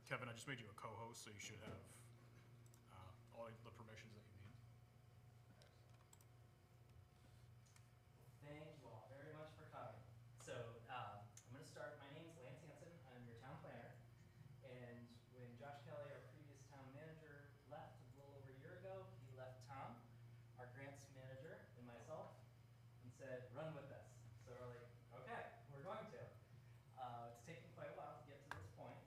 Kevin, I just made you a co-host, so you should have all the permissions that you need. Thank you all very much for coming. So I'm going to start. My name is Lance Hansen. I'm your town planner. And when Josh Kelly, our previous town manager, left a little over a year ago, he left Tom, our grants manager, and myself, and said, run with this. So we're like, okay, we're going to. It's taken quite a while to get to this point.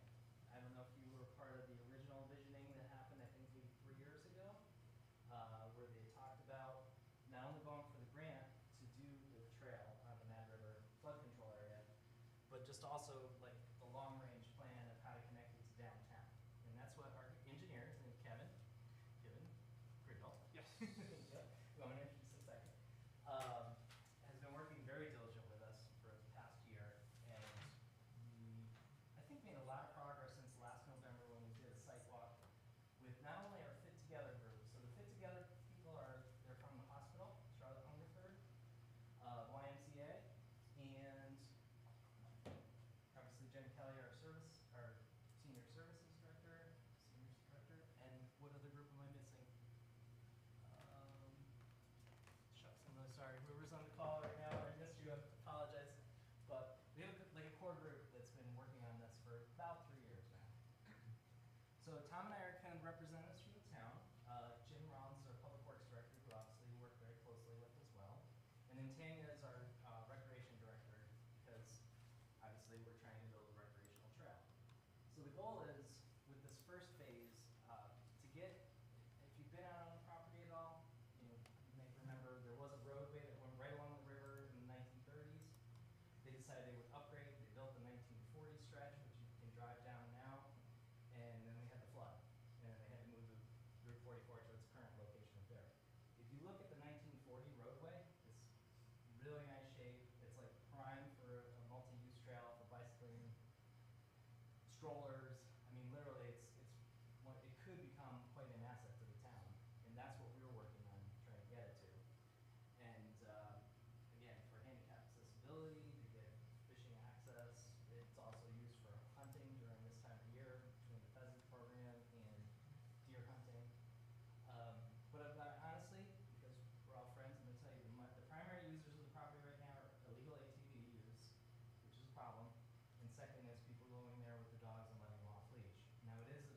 I don't know if you were part of the original visioning that happened, I think, maybe 3 years ago, where they talked about not only going for the grant to do the trail on the Mad River flood control area, but just also like the long-range plan of how to connect it to downtown. And that's what our engineer, his name is Kevin Grindle. Yes. Who I'm going to introduce in a second, has been working very diligent with us for the past year. And we, I think, made a lot of progress since last November when we did a site walk with not only our Fit Together group. So the Fit Together people they're from the hospital, Charlotte Hungerford, YMCA, and obviously Jen Kelly, our senior services director, and what other group am I missing? Shucks, I'm really sorry. Whoever's on the call right now, I missed you, I apologize. But we have a core group that's been working on this for about 3 years now. So Tom and I are kind of representatives from the town. Jim Rollins is our public works director, who obviously we work very closely with as well. And then Tanya is our recreation director, because obviously we're trying to build a recreational trail. So the goal is, with this first phase, to get, if you've been out on the property at all, you may remember there was a roadway that went right along the river in the 1930s. They decided they would upgrade. They built the 1940 stretch, which you can drive down now. And then we had the flood. And they had to move the Route 44 to its current location up there. If you look at the 1940 roadway, it's really nice shape. It's like prime for a multi-use trail for bicycling, strollers. I mean, literally, it could become quite an asset to the town. And that's what we were working on trying to get it to. And again, for handicap accessibility, to get fishing access, it's also used for hunting during this time of year, between the pheasant program and deer hunting. But honestly, because we're all friends, I'm going to tell you, the primary users of the property right now are illegal ATV use, which is a problem. And second is people going there with the dogs and letting them off leash. Now it is a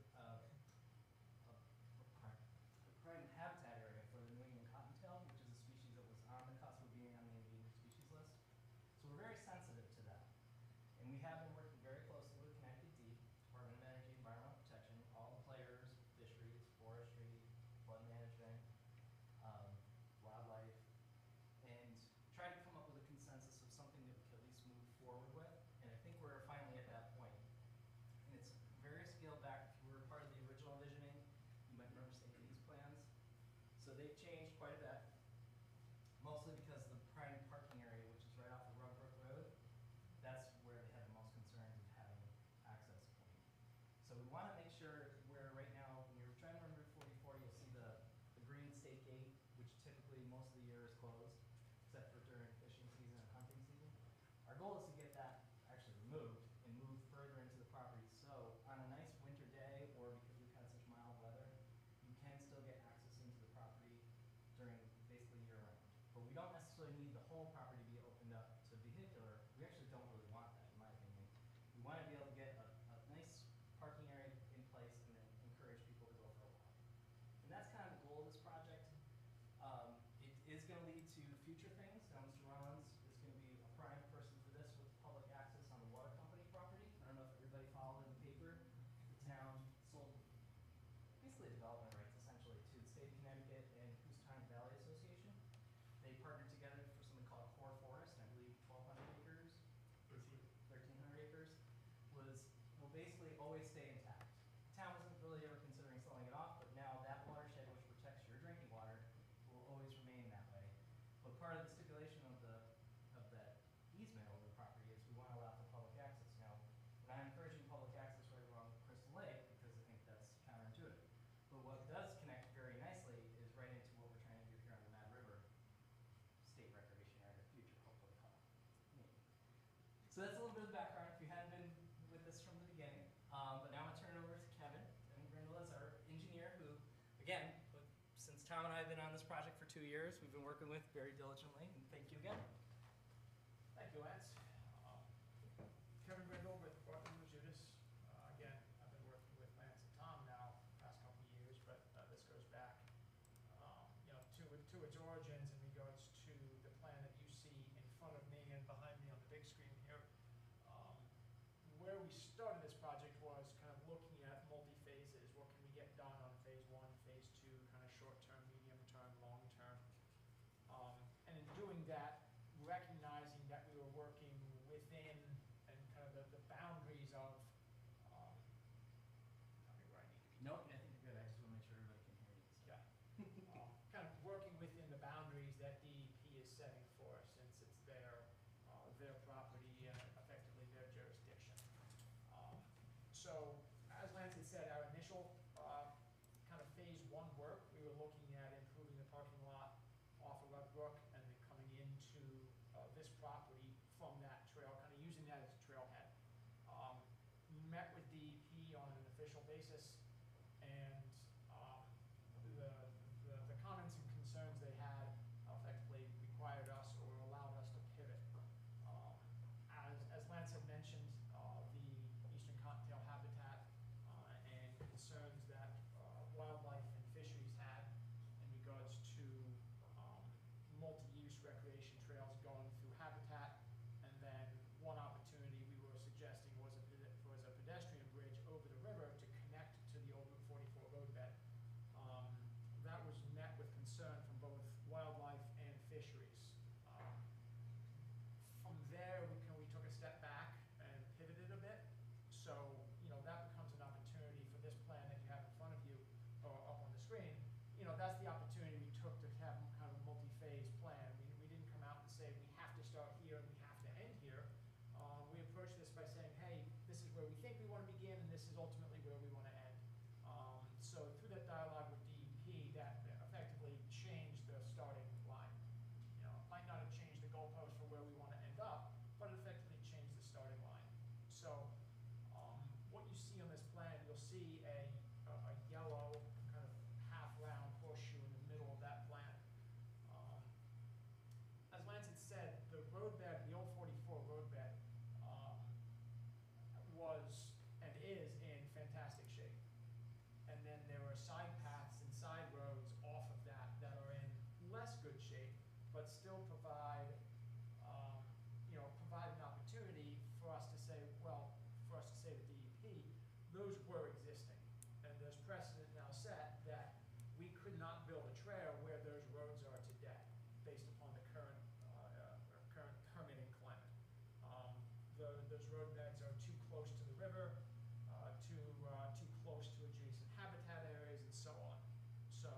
prime habitat area for the New England cottontail, which is a species that was on the cusp of being on the endangered species list. So we're very sensitive to that. And we have been working very closely with Connecticut Deep, Department of Energy, Environmental Protection, all the players, fisheries, forestry, flood management, wildlife, and try to come up with a consensus of something that we can at least move forward with. And I think we're finally at that point. And it's very scaled back. If you were part of the original visioning, you might remember seeing these plans. So they've changed quite a bit, mostly because the prime parking area, which is right off of Rugbrook Road, that's where they have the most concerns of having access point. So we want to make sure where right now, when you're trying to run Route 44, you'll see the green state gate, which typically most of the year is closed, except for during fishing season and hunting season. Our goal is to get that actually removed and move further into the property. So on a nice winter day, or because we've had such mild weather, you can still get access into the property during basically year round. But we don't necessarily need the whole property to be opened up to vehicular. We actually don't really want that, in my opinion. We want to be able to get a nice parking area in place and then encourage people to go for a walk. And that's kind of the goal of this project. It is going to lead to future things. Now, Mr. Rollins is going to be a prime person for this with public access on the water company property. I don't know if everybody followed in the paper. The town sold basically development rights essentially to the state of Connecticut and Housatonic Valley Association. They partnered together for something called Core Forest. I believe 1,200 acres, 1,300 acres will basically always stay intact. The town wasn't really ever considering selling it off, but now that watershed, which protects your drinking water, will always remain that way. But part of the stipulation of that easement over the property is we want to allow for public access. Now, we're not encouraging public access right along Crystal Lake because I think that's counterintuitive. But what does connect very nicely is right into what we're trying to do here on the Mad River State Recreation Area, future hopefully call. So that's a little bit of the background if you hadn't been with this from the beginning. But now I'm going to turn again, since Tom and I have been on this project for 2 years, we've been working with very diligently, and thank you again. Thank you, Lance. Kevin Brindle with Barton and Judas. Again, I've been working with Lance and Tom now past couple of years, but this goes back, to its origins in regards to the plan that you see in front of me and behind me on the big screen here. Where we started this project was kind of looking at multi-phases. What can we get done on phase 1, phase 2, kind of short-term, medium-term, long-term. And in doing that, recognizing that we were working within and kind of the boundaries of, tell me where I need to be. Nope, I think you're good. I just want to make sure everybody can hear you. So. Yeah. Kind of working within the boundaries that DEP is setting for us, since it's their property and effectively their jurisdiction. So, as Lance had said, our initial kind of phase 1 work, we were looking at improving the parking lot off of Rug Brook and then coming into this property from that trail, kind of using that as a trailhead. Met with DEP on an official basis, and the comments and concerns they had effectively required us or allowed us to pivot. As Lance had mentioned, the eastern cottontail habitat and concerns that wildlife and fisheries had in regards to multi-use recreation trails going through habitat, and then one opportunity we were suggesting was a pedestrian bridge over the river to connect to the old Route 44 roadbed. That was met with concern from both wildlife and fisheries. From there, we took a step back and pivoted a bit. So, that becomes an opportunity for this plan that you have in front of you, or up on the screen. That's the opportunity we took to have kind of a multi-phase plan. We didn't come out and say we have to start here and we have to end here. We approached this by saying, hey, this is where we think we want to begin, and this is ultimately where we want to end. So through that dialogue with DEP, that effectively changed the starting line. It might not have changed the goalpost for where we want to end up, but it effectively changed the starting line. So what you see on this plan, you'll see a yellow kind of half-round horseshoe in the middle of that plan. As Lance had said, the roadbed, the old 44 roadbed, was and is in fantastic shape. And then there are side paths and side roads off of that that are in less good shape, but still provide an opportunity for us to say, to DEP, those were existing. And there's precedent now set that we could not build a trail where those roads are today, based upon the current permitting climate. Those roadbeds are too close to the river, too close to adjacent habitat areas, and so on. So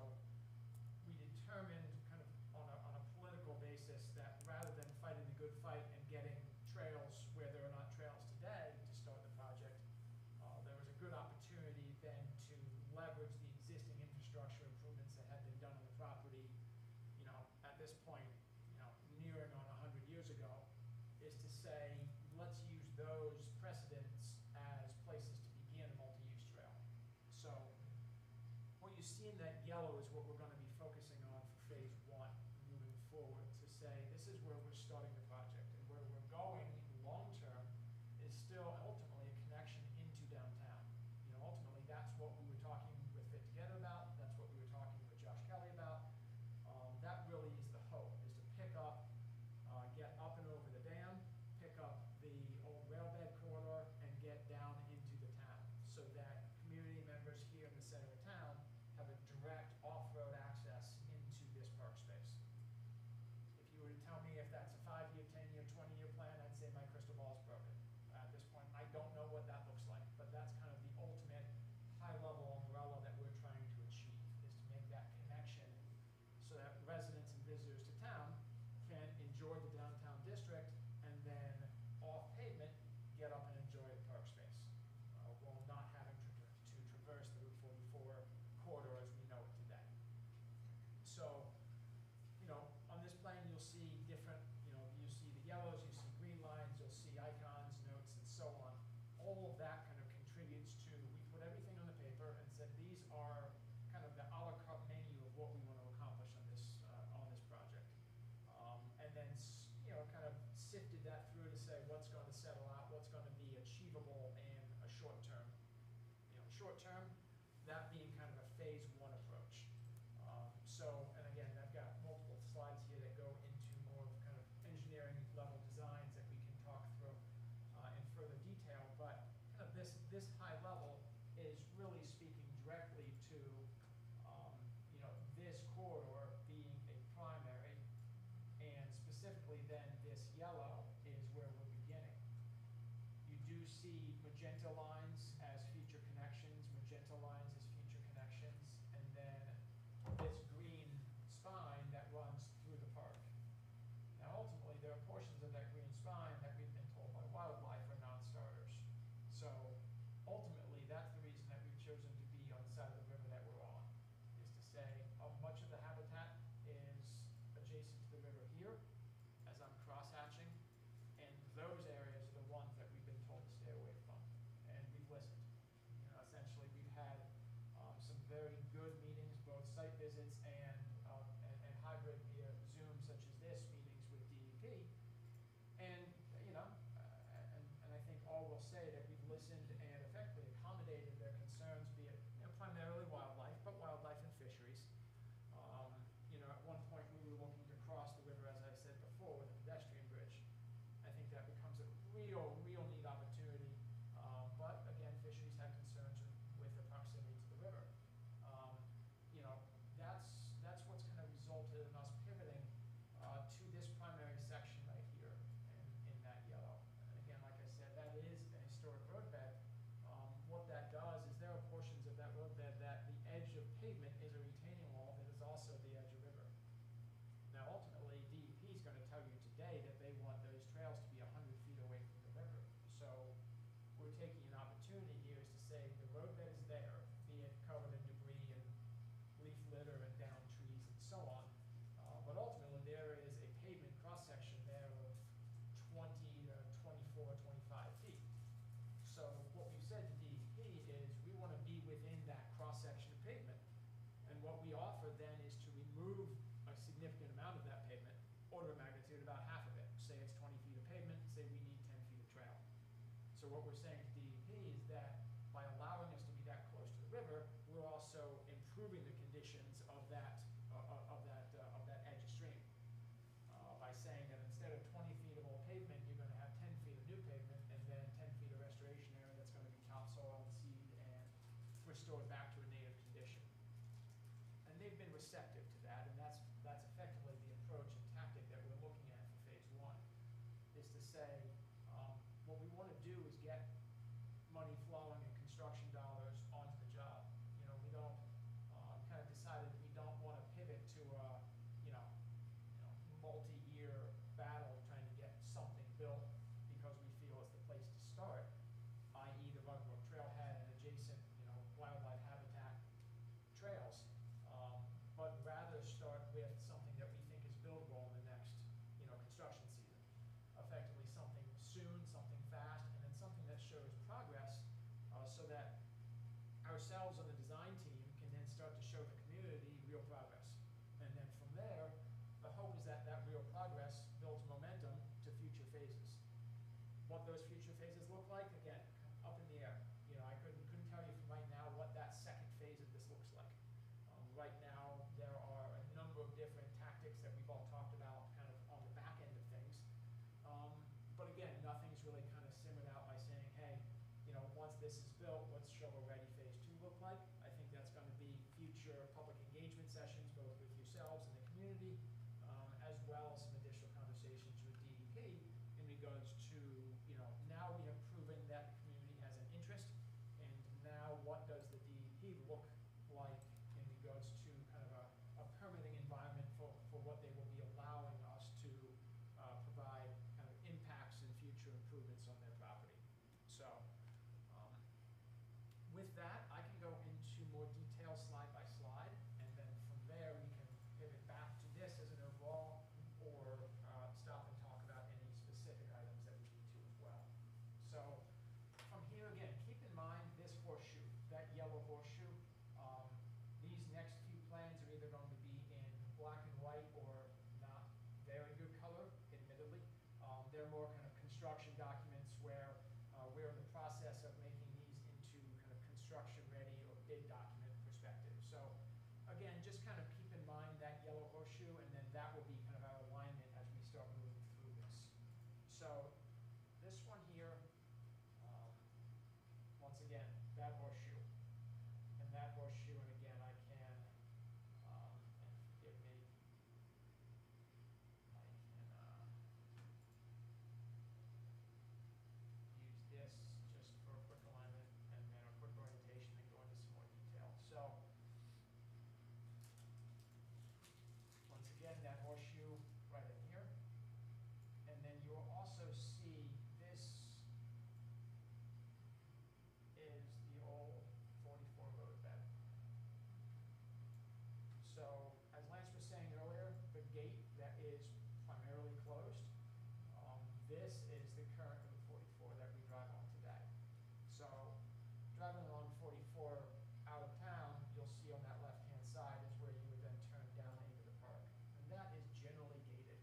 we determined kind of on a political basis that rather than fighting the good fight and getting trails where there are not trails today to start the project, there was a good opportunity then to leverage the existing infrastructure improvements that had been done on the property, at this point, nearing on 100 years ago, is to say, let's use those precedents as places to begin a multi-use trail. So what you see in that yellow is what we're going to be focusing on for phase 1 moving forward, to say this is where we're starting the project, and where we're going long-term is still ultimately a connection into downtown. Ultimately that's what we were talking with Fit Together about, that's what we were talking with Josh Kelly about. That really is the hope, is to pick up, get up and over the dam, pick up the old railbed corridor, and get down into the town, so that community members here in the center of town have a direct off-road access into this park space. If you were to tell me if that's a 5-year, 10-year, 20-year plan, I'd say my crystal ball is broken. At this point, I don't know what that looks like, but that's kind of the ultimate high-level umbrella that we're trying to achieve, is to make that connection so that residents and visitors to town can enjoy the downtown district, and then off pavement, get up and enjoy the park space, while not having to traverse the Route 44 corridor as we know it today. So, on this plan you'll see different, you see the yellows, you see green lines, you'll see icons, notes, and so on. achievable in a short term. Short term, that being kind of a phase one approach. And again, I've got multiple slides here that go into more of kind of engineering level designs that we can talk through in further detail, but kind of this high level is really speaking directly to this corridor being a primary, and specifically then this yellow is where we're beginning. You do see magenta lines as future connections, magenta lines as future connections, and then this green spine that runs through the park. Now ultimately, there are portions of that green spine that we've been told by wildlife are non-starters. So ultimately, that's the reason that we've chosen to be on the side of the river that we're on, is to say much of the habitat is adjacent to the river here, as I'm cross-hatching, and those areas are the ones that we've been told to stay away from, and we've listened. Essentially, we've had some very good meetings, both site visits and hybrid via Zoom, such as this, meetings with DEP, and and I think all will say that we've listened and effectively accommodated their concerns, be it primarily wildlife, but wildlife and fisheries. At one point we were looking to cross the river, as I said before, with a pedestrian bridge. I think that becomes a real neat opportunity. But again, fisheries had concerns with the proximity to the river. That's what's kind of resulted in us pivoting to this primary section right here in that yellow. And again, like I said, that is a historic roadbed. What that does is there are portions of that roadbed that the edge of pavement is a retaining wall that is also the edge of river. Now ultimately, DEP is going to tell you today that they want those trails to be 100 feet away from the river. So we're taking an opportunity here is to say the roadbed is there, be it covered in debris and leaf litter and down trees and so on. But ultimately, there is a pavement cross-section there of 20 to 24, 25 feet. So what we've said to DEP is we want to be within that cross-section of pavement. And what we offer then is to remove a significant amount of that pavement, order of magnitude about half of it. Say it's 20 feet of pavement, say we need 10 feet of trail. So what we're saying to DEP is that by allowing us to be that close to the river, we're also improving the conditions of that edge of stream. By saying that instead of 20 feet of old pavement, you're going to have 10 feet of new pavement, and then 10 feet of restoration area that's going to be topsoil and seed and restored back to a native condition. And they've been receptive to that, and that's effectively the approach and tactic that we're looking at for phase one, is to say what we want to do is get money flowing and construction dollars onto the job. We don't kind of decided we don't want to pivot to a multi-year battle trying to get something built because we feel it's the place to start, i.e. the Rug Brook Trailhead and adjacent wildlife habitat trails, but rather start with something that we think is buildable in the next construction season. Effectively something soon, something fast, and then something that shows progress so that ourselves and the design team can then start to show the community real progress. And then from there, the hope is that that real progress builds momentum to future phases. What those future phases look like, again, up in the air. I couldn't tell you from right now what that second phase of this looks like. Right now, there are a number of different tactics that we've all talked about kind of on the back end of things. But again, nothing's really kind of simmered out by saying, hey, once this is built, what's shovel-ready phase two look like? I think that's going to be future public engagement sessions, both with yourselves and the community, as well as some additional conversations with DEP in regards to, now we have proven that the community has an interest, and now what does the DEP look like in regards to kind of a permitting environment for what they will be allowing us to provide kind of impacts and future improvements on their property. So with that, I can go into more detail slide by slide, and then from there we can pivot back to this as an overall, or stop and talk about any specific items that we need to as well. So from here again, keep in mind this horseshoe, that yellow horseshoe. These next few plans are either going to be in black and white or not very good color, admittedly. They're more kind of construction documents where we're in the process construction ready or bid document perspective. So again, just kind of keep in mind that yellow horseshoe, and then that will be kind of our alignment as we start moving through this. So this one here, once again, that horseshoe, and that horseshoe, and again, I can, and forgive me, I can use this just for a quick alignment and then a quick orientation and go into some more detail. So once again, that horseshoe right in here. And then you'll also see this is the old 44 roadbed. So as Lance was saying earlier, the gate that is primarily closed, this is the current Route 44 that we drive on today. So driving along 44 out of town, you'll see on that left-hand side is where you would then turn down into the park. And that is generally gated.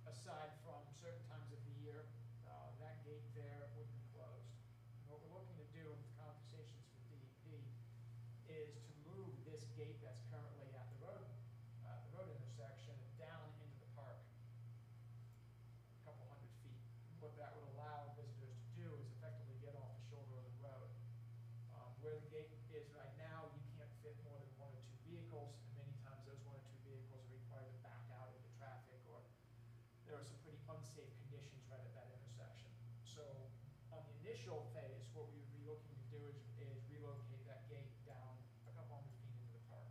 Aside from certain times of the year, that gate there would be closed. And what we're looking to do with conversations with DEP is to move this gate that's currently at the road intersection down into the park a couple hundred feet. What that would allow visitors to do is effectively get off the shoulder of the road. Where the gate is right now, you can't fit more than one or two vehicles, and many times those one or two vehicles are required to back out into traffic, or there are some pretty unsafe conditions right at that intersection. So on the initial phase, what we would be looking to do is relocate that gate down a couple hundred feet into the park.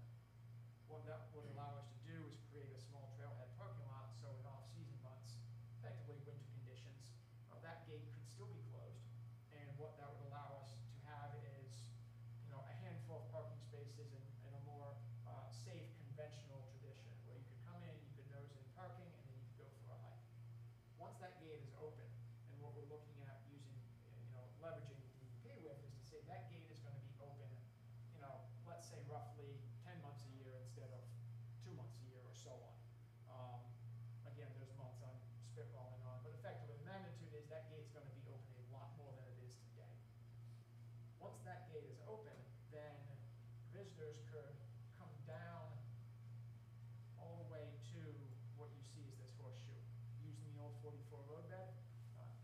What that would allow us to do is create a small trailhead parking lot, so in off-season months, effectively winter conditions, that gate could still be closed. And what that would allow us to have is, a handful of parking spaces in a more safe, conventional tradition, where you could come in, you could nose in parking, and then you could go for a hike. Once that gate is open, and what we're looking at using, leveraging DEP with, is to say that gate is going to be open, let's say roughly 10 months a year instead of 2 months a year or so on. Again, there's months I'm spitballing on, but effectively the magnitude is that gate's going to be open a lot more than it is today. Once that gate is open, then visitors could come down all the way to what you see as this horseshoe, using the old 44 roadbed.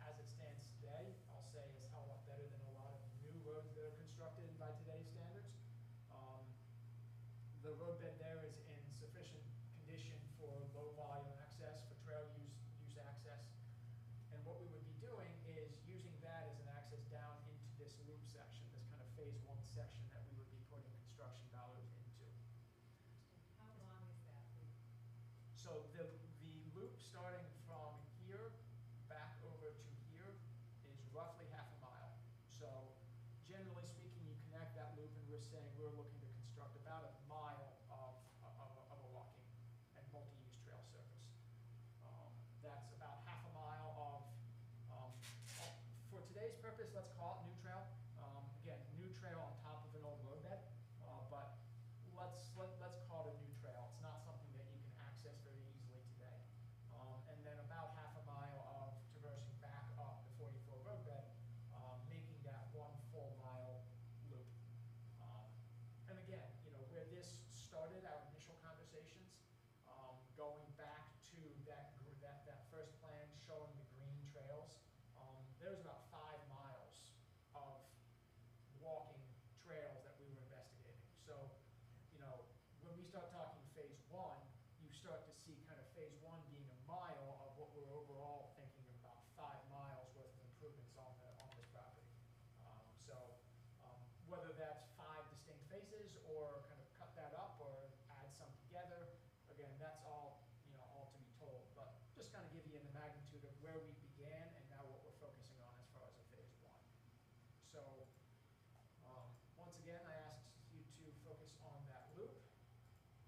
As it stands today, I'll say is held up better than a lot of new roads that are constructed by today's standards. The roadbed there is in sufficient condition for low volume access, for trail use access. And what we would be doing is using that as an access down into this loop section, this kind of phase 1 section that we would be putting construction dollars into. How long is that loop? So the loop starting from here back over to here is roughly half a mile. So generally speaking, you connect that loop, and we're saying we're looking to construct about a mile of a walking and multi-use trail surface. That's about half a mile of, for today's purpose, let's call it new trail. Again, new trail on top of an old roadbed, but let's call it a new trail. It's not something that you can access very easily today. And then about half a mile of traversing back up the 44 roadbed, making that 1 full mile loop. And again, where this started, our initial conversations, going back to that first plan showing the green trails, there was about 5 miles of walking trails that we were investigating. So, when we start talking phase 1, you start to see kind of phase 1 being a mile of what we're overall thinking of about 5 miles worth of improvements on this property. Whether that's 5 distinct phases or kind of cut that up or add some together, again, that's all all to be told. But just kind of give you the magnitude of where we began and now what we're focusing on as far as a phase 1. So once again, I asked you to focus on that loop,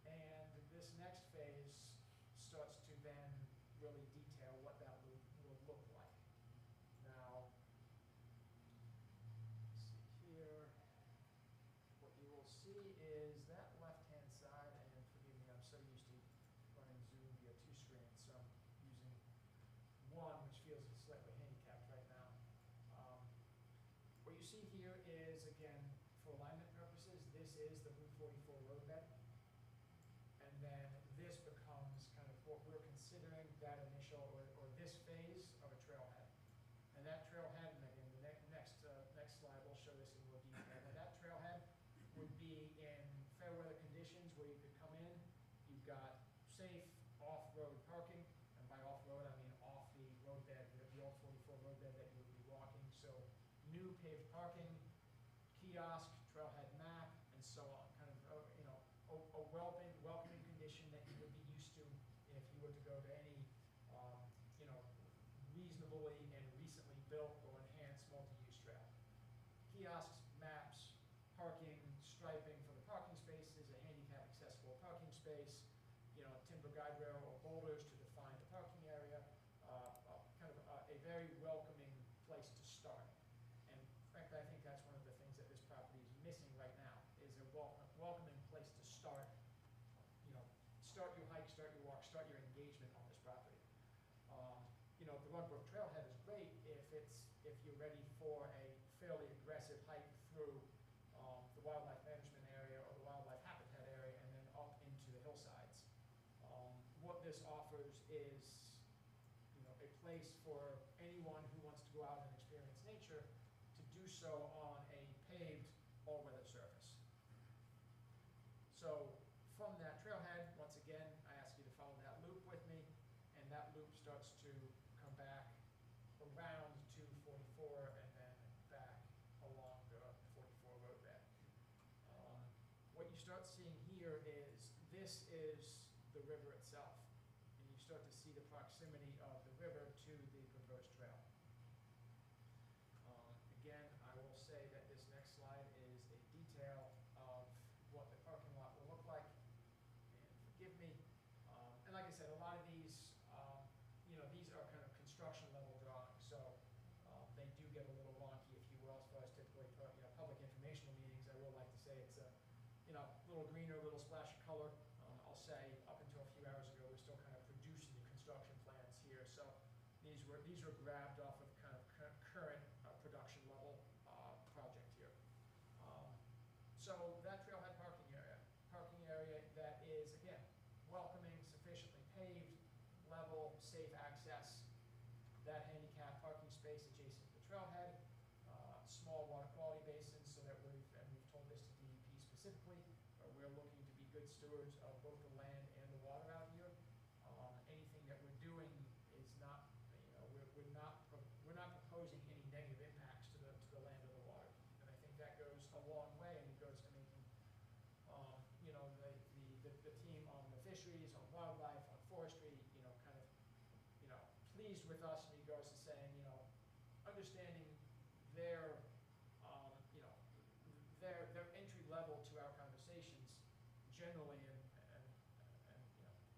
and this next phase starts to then really detail what that loop will look like. Now, let's see here. What you will see is that left-hand side, and forgive me, I'm so used to running Zoom via 2 screens, so I'm using one, which feels slightly handicapped right now. What what you see here is, again, for alignment purposes, this is the Route 44 roadbed. And then this becomes kind of what we're considering that initial, or this phase of a trailhead. And that trailhead, and again, the next slide will show this in more detail, but that trailhead would be in fair weather conditions where you could come in, you've got safe off-road parking, and by off-road, I mean off the roadbed, the old 44 roadbed that you would be walking, so new paved parking, kiosk, trailhead map, and so on, kind of, a welcoming condition that you would be used to if you were to go to any, reasonably and recently built or enhanced multi-use trail. Kiosks, maps, parking, striping for the parking spaces, a handicap accessible parking space, timber guide rail or boulders to define the parking area, kind of a very welcoming place to start. And frankly, I think that's one of the things that this property is missing right now, is a welcoming place to start, start your hike, start your walk, start your engagement on this property. The Rugbrooke Trailhead is great if you're ready for a fairly aggressive hike through the wildlife management area or the wildlife habitat area and then up into the hillsides. What this offers is, a place for anyone who wants to go out and experience nature to do so on a paved all-weather surface. So from that trailhead, once again, I ask you to follow that loop with me, and that loop starts to come back around to 44 and then back along the 44 roadbed. What you start seeing here is this is the river itself, and you start to see the proximity of the river to the proposed trail. Again, I will say that this next slide is a detail of what the parking lot will look like, and forgive me. And like I said, a lot of these, these are kind of construction level drawings, so they do get a little wonky, if you will, as far as typically, public informational meetings. I will like to say it's a little greener, a little splash of color. I'll say up until a few hours ago, we're still kind of producing the construction plans here, so these were grabbed off of kind of current production level project here. So that trailhead parking area that is, again, welcoming, sufficiently paved, level, safe access, that handicap parking space adjacent to the trailhead, small water quality basins, so that we've told this to DEP specifically, we're looking to be good stewards of both the land and the water out here. Anything that we're doing is not, we're not proposing any negative impacts to the land or the water. And I think that goes a long way, and it goes to making, the team on the fisheries, on wildlife, on forestry, pleased with us in regards to saying, understanding their, their entry level to our conversations generally, and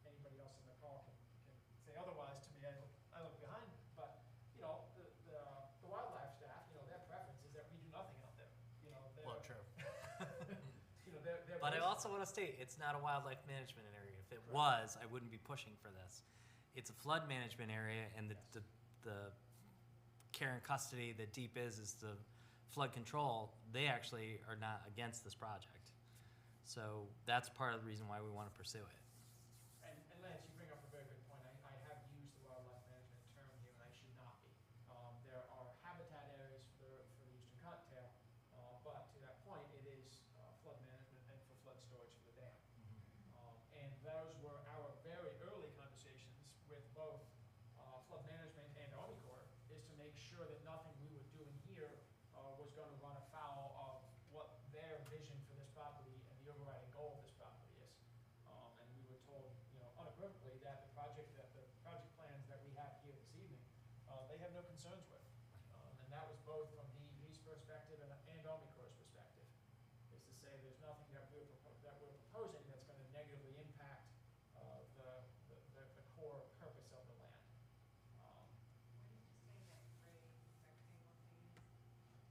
anybody else in the call can say otherwise to me. I look behind, but the wildlife staff, their preference is that we do nothing out there. Well, true. But I also want to state, it's not a wildlife management area. If it was, I wouldn't be pushing for this. It's a flood management area, and the care and custody that DEEP is the flood control. They actually are not against this project. So that's part of the reason why we want to pursue it. And Lance, you bring up a very good point. I have used the wildlife management term here, and I should not be. There are habitat areas for the eastern cottontail, but to that point, it is flood management and for flood storage for the dam. And those were our very early conversations with both flood management and Army Corps, is to make sure that nothing we were doing here was going to run afoul of what their vision for this property and the overriding goal of this property is. And we were told, unequivocally, that the project plans that we have here this evening, they have no concerns with. And that was both from DEP's perspective and Army Corps' perspective, is to say there's nothing that we're proposing that's going to negatively impact the core purpose of the land. What did you say that gray rectangle thing is?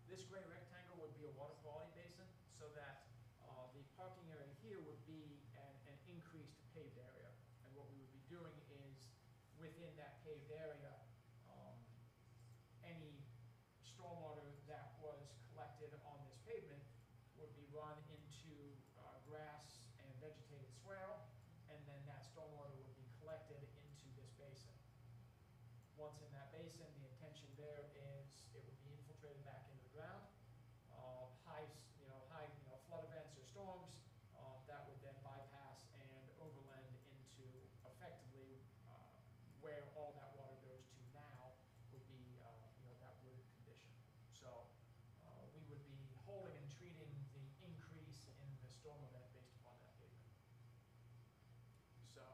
This gray rectangle would be a water quality basin, so that the parking area here would be an increased paved area. And what we would be doing is, within that paved area, any stormwater that was collected run into grass and vegetated swale, and then that stormwater would be collected into this basin. Once in that basin, the intention there is it would be infiltrated back into the ground. High flood events or storms, that would then bypass and overland into effectively where all that water goes to now would be, that wooded condition. So we would be holding and treating the increase in the storm event based upon that pavement. So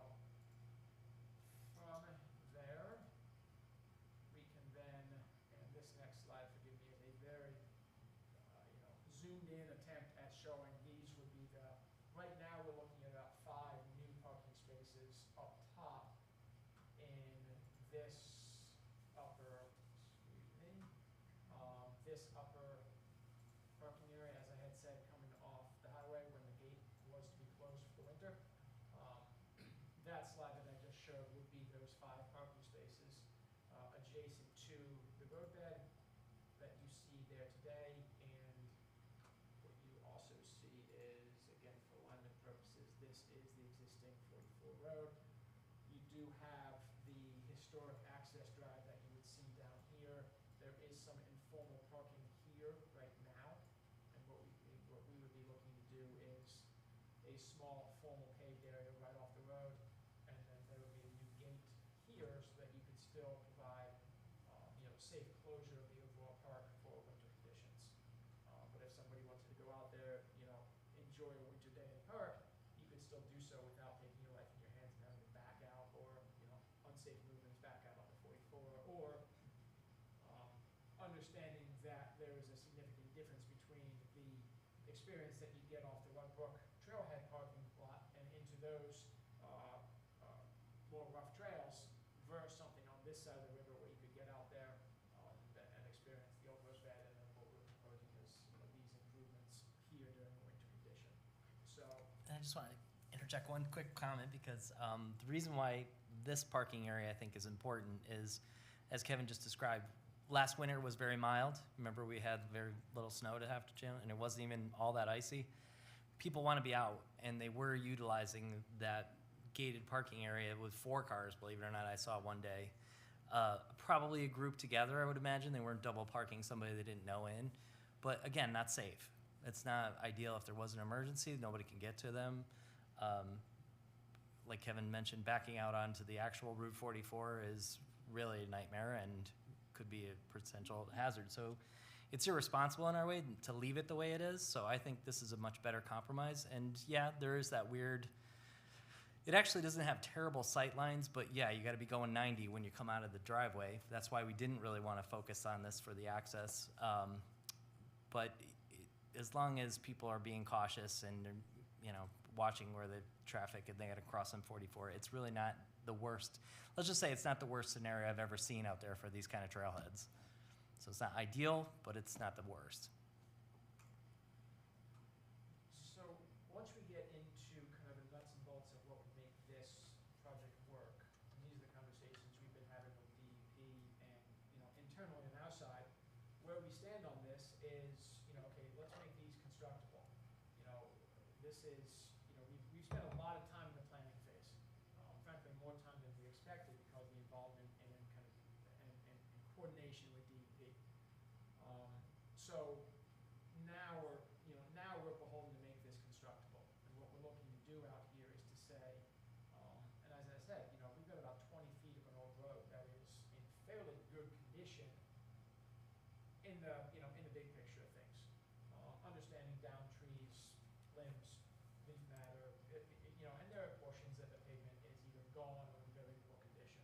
from there, we can then, and this next slide, forgive me, is a very zoomed in attempt at showing these would be the, right now we're looking at about 5 new parking spaces up top in this upper, this upper parking area, as I had said, coming off the highway when the gate was to be closed for the winter. That slide that I just showed would be those 5 parking spaces adjacent to the roadbed that you see there today, and what you also see is, again, for alignment purposes, this is the existing 44 road. You do have the historic access drive that you would see down here. There is some informal parking here right now, and what we would be looking to do is a small formal paved area right off the road, and then there would be a new gate here so that you could still provide safe closure of the overall park for winter conditions. But if somebody wanted to go out there, enjoy a winter day in the park, you could still do so without taking your life in your hands and having to back out, or unsafe movements back out on the 44, or understanding that there is a significant difference between the experience that you get off the Run Brook trailhead parking lot and into those more rough trails versus something on this side of the river where you could get out there and experience the old roadbed, and then what we're proposing is these improvements here during the winter condition. So And I just want to interject one quick comment because the reason why this parking area I think is important is, as Kevin just described, last winter was very mild. Remember, we had very little snow to have to jam, and it wasn't even all that icy. People want to be out, and they were utilizing that gated parking area with 4 cars, believe it or not, I saw one day. Probably a group together, I would imagine. They weren't double parking somebody they didn't know in. But again, not safe. It's not ideal if there was an emergency. Nobody can get to them. Like Kevin mentioned, backing out onto the actual Route 44 is really a nightmare and could be a potential hazard. So it's irresponsible in our way to leave it the way it is. So I think this is a much better compromise. And yeah, there is that weird, it actually doesn't have terrible sight lines, but yeah, you got to be going 90 when you come out of the driveway. That's why we didn't really want to focus on this for the access. But as long as people are being cautious and watching where the traffic and they got to cross on 44, it's really not the worst. Let's just say it's not the worst scenario I've ever seen out there for these kind of trailheads. So it's not ideal, but it's not the worst. So once we get into kind of the nuts and bolts of what would make this project work, and these are the conversations we've been having with DEP and internally on our side, where we stand on this is, okay, let's make these constructible. This is, we've spent a lot of time in the planning phase, frankly more time than we expected because of the involvement and kind of and coordination with DEP. So now we're beholden to make this constructible, and what we're looking to do out here is to say, and as I said, we've got about 20 feet of an old road that is in fairly good condition in the big picture of things. Understanding down trees, limbs, leaf matter, and there are portions that the pavement is either gone or in very poor condition.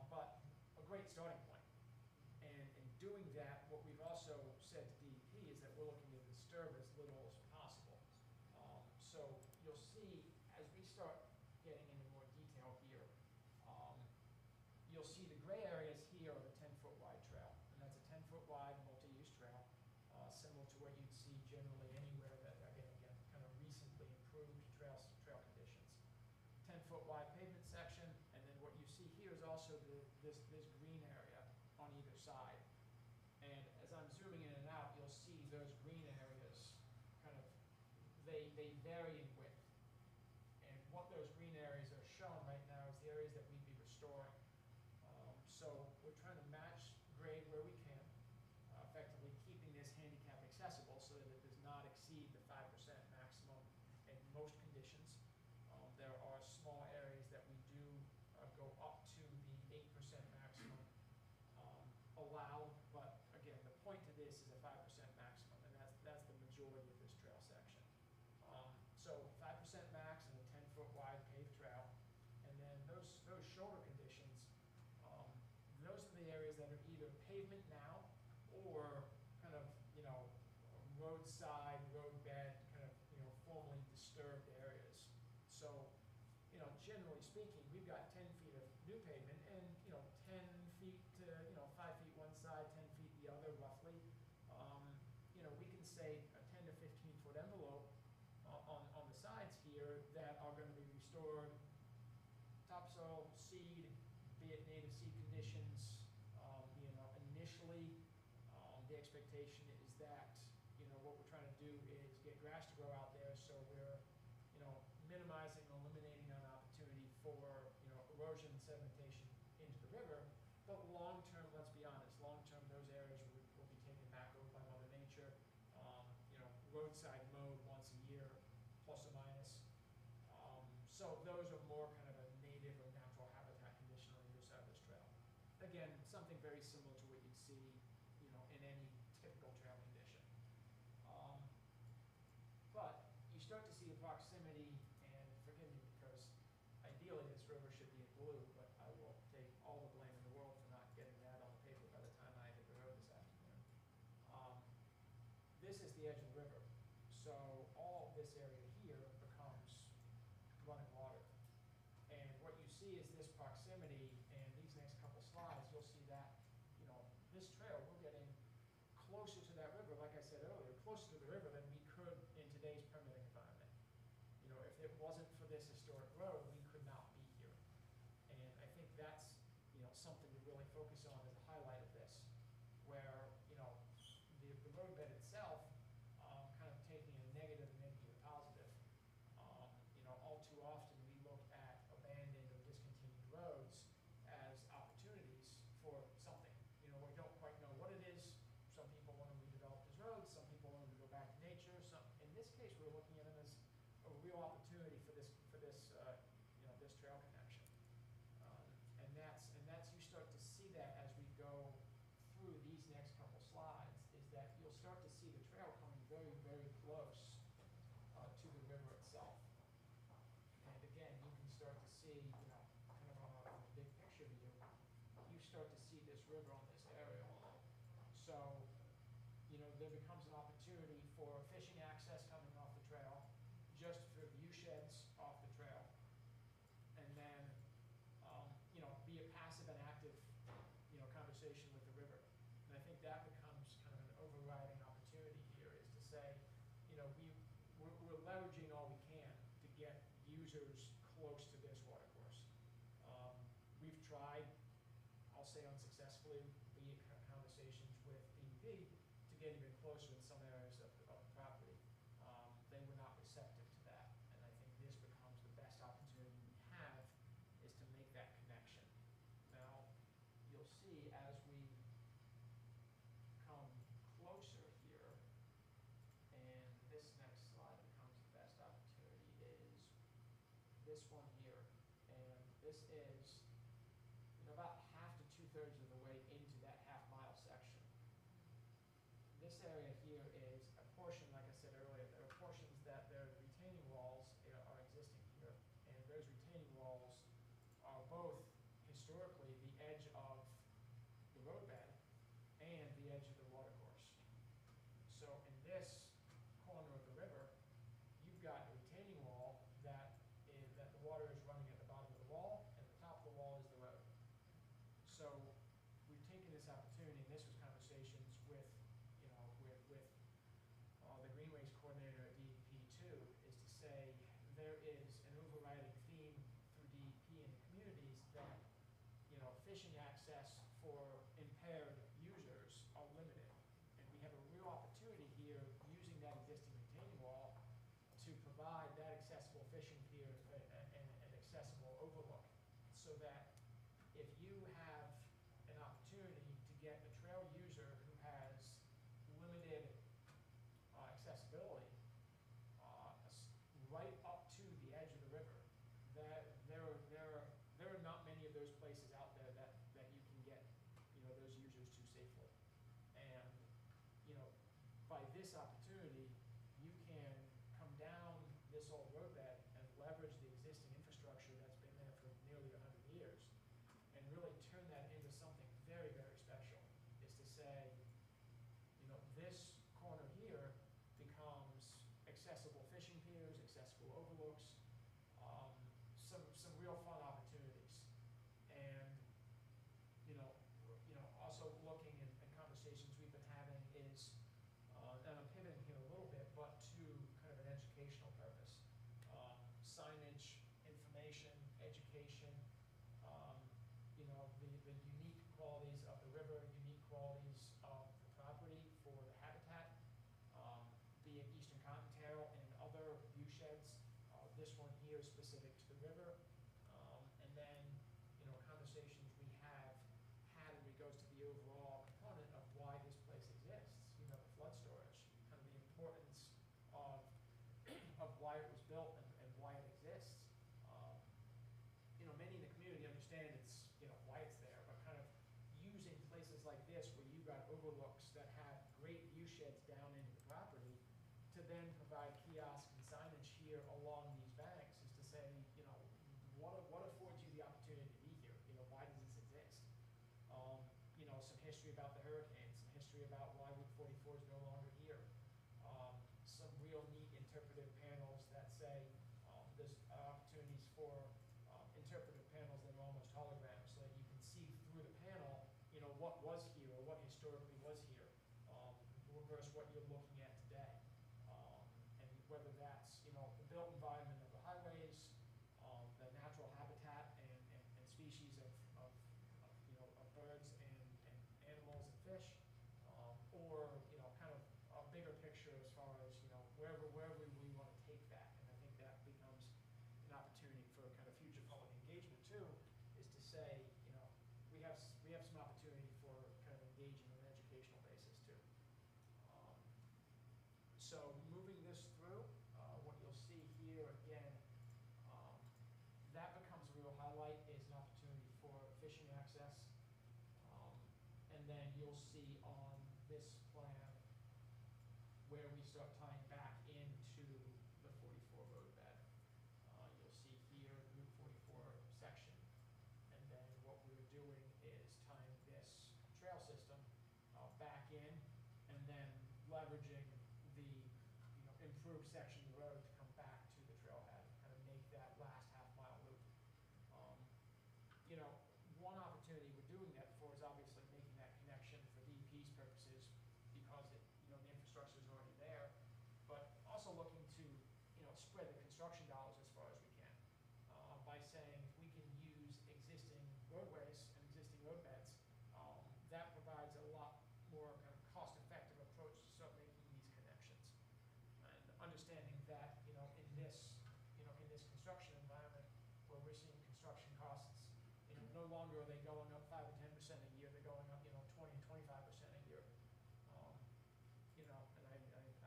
But a great starting point. And in doing that, what we've also said to DEP is that we're looking to disturb as little as possible. So you'll see, as we start getting into more detail here, you'll see the gray areas here are the 10-foot wide trail. And that's a 10-foot wide multi-use trail, similar to what you'd see generally anywhere that, again, kind of recently improved trail conditions. 10-foot wide pavement section, and then what you see here is also this green area on either side. And as I'm zooming in and out, you'll see those green areas kind of they vary in width. And what those green areas are shown right now is the areas that we'd be restoring. So we're trying to match grade where we can, effectively keeping this handicap accessible so that it does not exceed the 5% maximum in most conditions. There are small areas that we do go up to the 8% maximum allowed, but again, the point to this is a 5% maximum, and that's the majority of this trail section. So 5% max and a 10-foot wide paved trail, and then those shoulder conditions, those are the areas that are either pavement now or kind of, roadside, roadbed, kind of, formerly disturbed areas. So, generally speaking, we've got 10 feet of new pavement and, 10 feet to, 5 feet one side, 10 feet the other, roughly. We can say a 10 to 15-foot envelope on the sides here that are going to be restored, topsoil, seed, be it native seed conditions. Initially, the expectation is that, what we're trying to do is get grass to grow out there, so we're, minimizing, eliminating an opportunity for, erosion and sedimentation into the river. But long-term, let's be honest, long-term, those areas will be taken back over by Mother Nature. Roadside mowed once a year, plus or minus. So those are more kind of a native or natural habitat condition on either side of this trail. Again, something very similar to what you'd see, in any typical trail condition. But you start to see the proximity, and forgive me because ideally this river should be in blue, but I will take all the blame in the world for not getting that on the paper by the time I hit the road this afternoon. This is the edge of the river. So all of this area here becomes running water. And what you see is this proximity, and these next couple slides, you'll see that, this trail, we're getting closer to that river, like I said earlier, closer to the river than we could in today's permitting environment. If it wasn't for this historic road, we could not be here. And I think that's, something to really focus on as a highlight of this, where, the roadbed itself, kind of taking a negative and making it a positive. All too often we look at abandoned or discontinued roads as opportunities for something. We don't quite know what it is. Some people want to redevelop as roads, some people want them to go back to nature. In this case, we're looking at them as a real opportunity for this this trail connection. And that's you start to see that as we go through these next couple slides, is that you'll start to see the trail coming very, very close to the river itself. And again, you can start to see, kind of on a big picture view, you start to see this river on this aerial. So, there becomes an opportunity for fishing access coming off the trail, just for view sheds off the trail, and then, be a passive and active, conversation with the river. And I think that becomes kind of an overriding opportunity here, is to say, we're leveraging all we can to get users close to this watercourse. We've tried, I'll say unsuccessfully, via conversations with DEP to get even closer in some areas of the property. They were not receptive to that, and I think this becomes the best opportunity we have, is to make that connection. Now, you'll see as we come closer here, and this next slide becomes the best opportunity, is this one here. And this is, about half to 2/3 of the way into that half-mile section. This area here is a portion, like I said earlier, there are portions that their retaining walls are existing here. And those retaining walls are both historically the edge of the roadbed and the edge of the watercourse. So in this corner of the river, you've got a retaining wall that the water is running at the bottom of the wall, and the top of the wall is the road. So we've taken this opportunity, and this was conversations with, the Greenways coordinator at DEP too, is to say there is an overriding theme through DEP and the communities that, fishing access for impaired users are limited. And we have a real opportunity here, using that existing retaining wall, get a trail user who has limited accessibility right up to the edge of the river, there are not many of those places out there that you can get, those users to safely. And, by this opportunity, you can come down this old roadbed and leverage the existing infrastructure that's been there for nearly 100 years and really turn that into something very, very special. Is to say, this corner here becomes accessible fishing piers, accessible overlooks, some real fun opportunities. And, also looking at conversations we've been having is, and I'm pivoting here a little bit, but to kind of an educational purpose. Signage, information, education, the unique qualities of the river, unique qualities of the property for the habitat, be it Eastern Cottontail and other view sheds. This one here is specific to the river. And then, conversations we have had in regards to the overall component of why this place exists, the flood storage, kind of the importance of why it was built and why it exists. Many in the community understand why it's there, but kind of using places like this where you've got overlooks that have great view sheds down into the property to then provide kiosks and signage here along these banks is to say, what affords you the opportunity to be here? Why does this exist? Some history about the hurricane, some history about why Route 44 is no longer here. Some real neat interpretive panels that say there's opportunities for interpretive panels that are almost holograms so that you can see through the panel, what was here or what historically was here versus what you're looking at today. And whether that's, the built environment of the highways, the natural habitat and species of birds and animals and fish, or, kind of a bigger picture as far as, wherever we want to take that. And I think that becomes an opportunity for kind of future public engagement too, is to say, we have some opportunity for kind of engaging on an educational basis too. So moving this through, what you'll see here again, that becomes a real highlight is an opportunity for fishing access. And then you'll see on this plan where we start tying back into the 44 roadbed. You'll see here Route 44 section. And then what we're doing is tying this trail system back in and then leveraging the improved section of the road to come back to the trailhead, kind of make that last half-mile loop. One opportunity we're doing that for is obviously making that connection for DEP's purposes because the infrastructure is already there, but also looking to spread the construction dollars as far as we can by saying if we can use existing roadways and existing roadbeds, that provides a lot more kind of cost-effective approach to start making these connections. And understanding that in this construction environment where we're seeing construction costs, no longer are they going up 5 or 10% a year, they're going up 20 and 25% a year. And I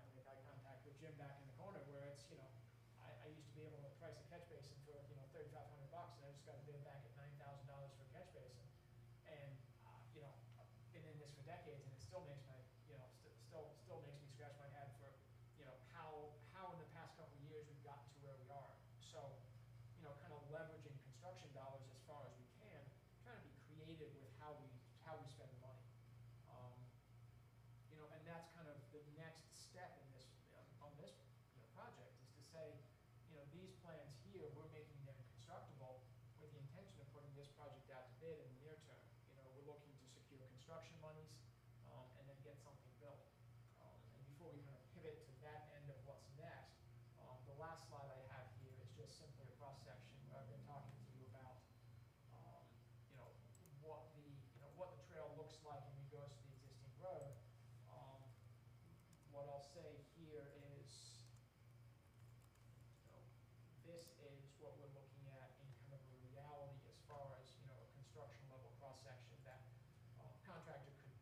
make eye contact with Jim back in the corner where it's, I used to be able to price a catch basin for $3,500 and I just got a bid back at $9,000 for a catch basin. And been in this for decades and it still makes my still makes me scratch my head for how in the past couple of years we've gotten to where we are. So kind of leveraging construction dollars as far as we can, trying to be creative with how we spend the money. And that's kind of the next step in this on this project is to say, these plans here, we're making them constructible with the intention of putting this project out to bid in the near term. We're looking to secure construction monies and then get something built. And before we kind of pivot to that end of what's next, the last slide I have here is just simply a cross-section where I've been talking to you about what the trail looks like in regards to the existing road. What I'll say here is, this is what we're looking at in kind of a reality as far as a construction level cross-section that contractor could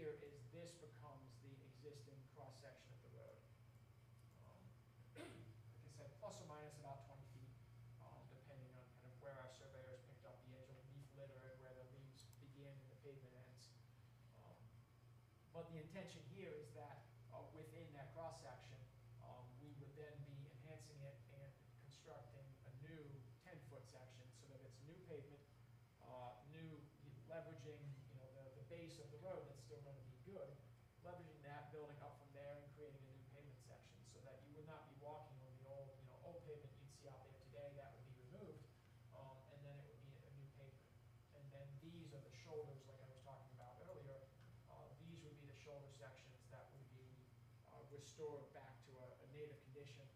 here is this becomes the existing cross-section of the road. Like I said, plus or minus about 20 feet, depending on kind of where our surveyors picked up the edge of leaf litter and where the leaves begin and the pavement ends. But the intention here is that within that cross-section, we would then be enhancing it and constructing a new 10-foot section so that it's new pavement, new leveraging, the base of the road that's still going to be good, leveraging that, building up from there and creating a new pavement section so that you would not be walking on the old pavement you'd see out there today. That would be removed, and then it would be a new pavement. And then these are the shoulders, like I was talking about earlier. These would be the shoulder sections that would be restored back to a native condition,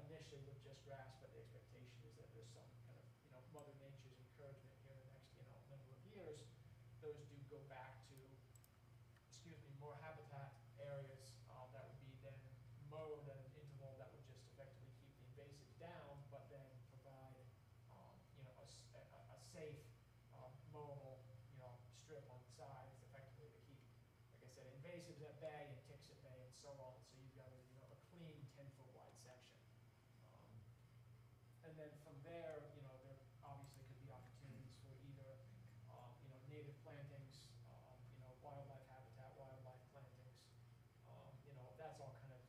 initially with just grass, but the expectation is that there's some kind of, Mother Nature's encouragement here in the next, number of years. Those do go back to, more habitat areas that would be then mowed at an interval that would just effectively keep the invasives down, but then provide, a safe, mowable, strip on the sides effectively to keep, like I said, invasives at bay and ticks at bay and so on. So you've got a clean 10-foot wide section. And then from there, there obviously could be opportunities for either, native plantings, wildlife habitat, wildlife plantings. That's all kind of,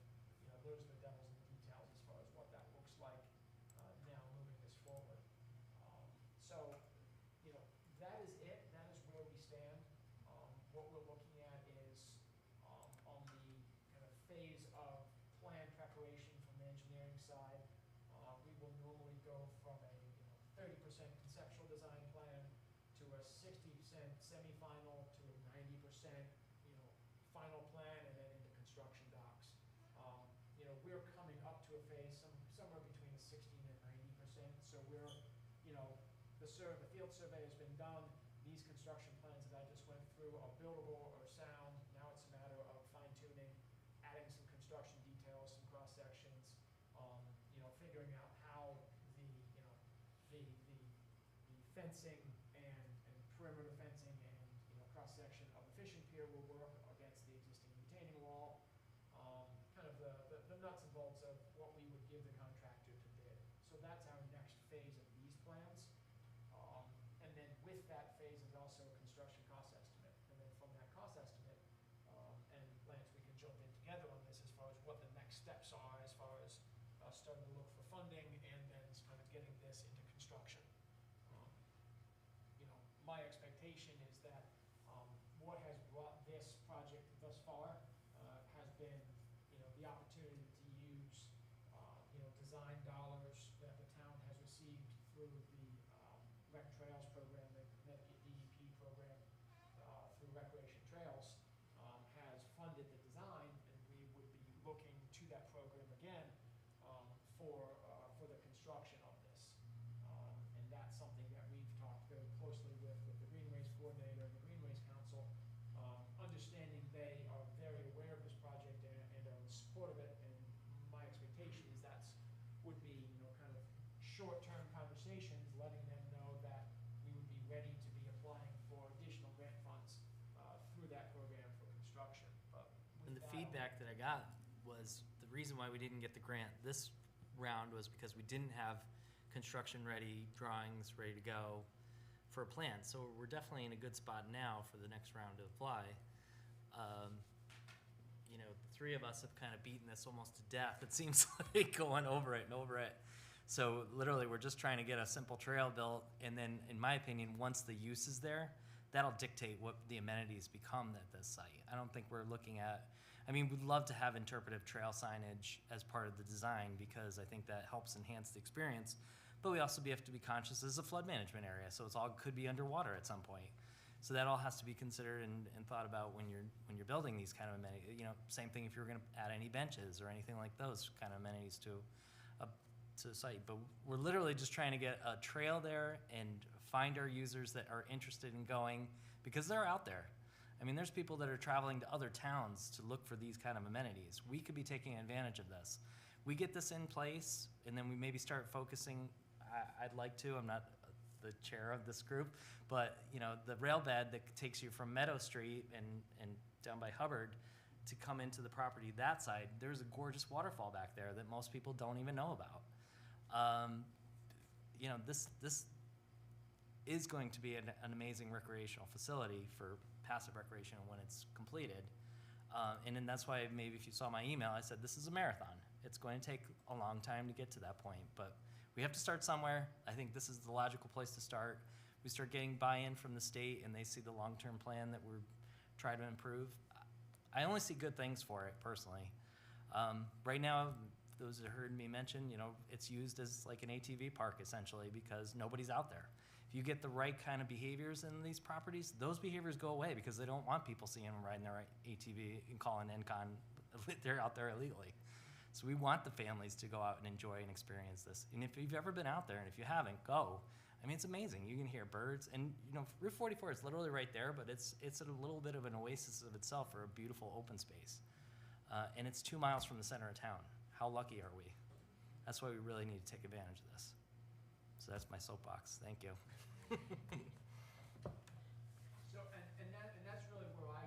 those are the devils in the details as far as what that looks like now moving this forward. So, that is it. That is where we stand. What we're looking at is on the kind of phase of plan preparation from the engineering side. We will normally go from a 30% conceptual design plan to a 60% semi-final to a 90% final plan, and then into construction docs. We're coming up to a phase somewhere between a 60 and a 90%. So we're, the field survey has been done. These construction plans that I just went through are buildable or sound. Now it's a matter of fine-tuning, adding some construction details, some cross-sections, figuring out how the fencing and perimeter fencing and cross-section of the fishing pier will work against the existing retaining wall. Kind of the nuts and bolts of what we would give the contractor to bid. So that's our next phase of these plans. And then with that phase is also a construction cost estimate. And then from that cost estimate, and Lance, we can jump in together on this as far as what the next steps are, as far as starting to look for funding and then kind of getting this into construction. My expectation is that what has brought this project thus far has been, the opportunity to use, design dollars that the town has received through the Rec Trails program, the Connecticut DEP program, through Recreation Trails, has funded the design, and we would be looking to that program again for the construction of this. And that's something that we've talked very closely with the Greenways Coordinator and the Greenways Council, understanding they are very aware of this project and are in support of it. And my expectation is would be, kind of short-term conversations, letting them know that we would be ready to be applying for additional grant funds through that program for construction. But And the feedback that I got was the reason why we didn't get the grant this round was because we didn't have construction-ready drawings ready to go for a plan. So we're definitely in a good spot now for the next round to apply. The three of us have kind of beaten this almost to death. It seems like going over it and over it. So literally, we're just trying to get a simple trail built, and then, in my opinion, once the use is there, that'll dictate what the amenities become at this site. I don't think we're looking at. We'd love to have interpretive trail signage as part of the design because I think that helps enhance the experience. But we also have to be conscious this is a flood management area, so it's all could be underwater at some point. So that all has to be considered and thought about when you're building these kind of amenities. Same thing if you're going to add any benches or anything like those kind of amenities to the site. But we're literally just trying to get a trail there and find our users that are interested in going because they're out there. There's people that are traveling to other towns to look for these kind of amenities. We could be taking advantage of this. We get this in place, and then we maybe start focusing. I'd like to. I'm not the chair of this group, but the rail bed that takes you from Meadow Street and down by Hubbard to come into the property that side, there's a gorgeous waterfall back there that most people don't even know about. You know, this is going to be an amazing recreational facility for passive recreation when it's completed. And then that's why maybe if you saw my email, I said this is a marathon. It's going to take a long time to get to that point, but we have to start somewhere. I think this is the logical place to start. We start getting buy-in from the state and they see the long-term plan that we're trying to improve. I only see good things for it personally. Right now, those that heard me mention, you know, it's used as like an ATV park essentially because nobody's out there. If you get the right kind of behaviors in these properties, those behaviors go away because they don't want people seeing them riding their ATV and calling NCON. They're out there illegally. So we want the families to go out and enjoy and experience this. And if you've ever been out there, and if you haven't, go. I mean, it's amazing. You can hear birds, and you know, Route 44 is literally right there, but it's a little bit of an oasis of itself for a beautiful open space. And it's 2 miles from the center of town. How lucky are we? That's why we really need to take advantage of this. So that's my soapbox. Thank you. So, and that's really where I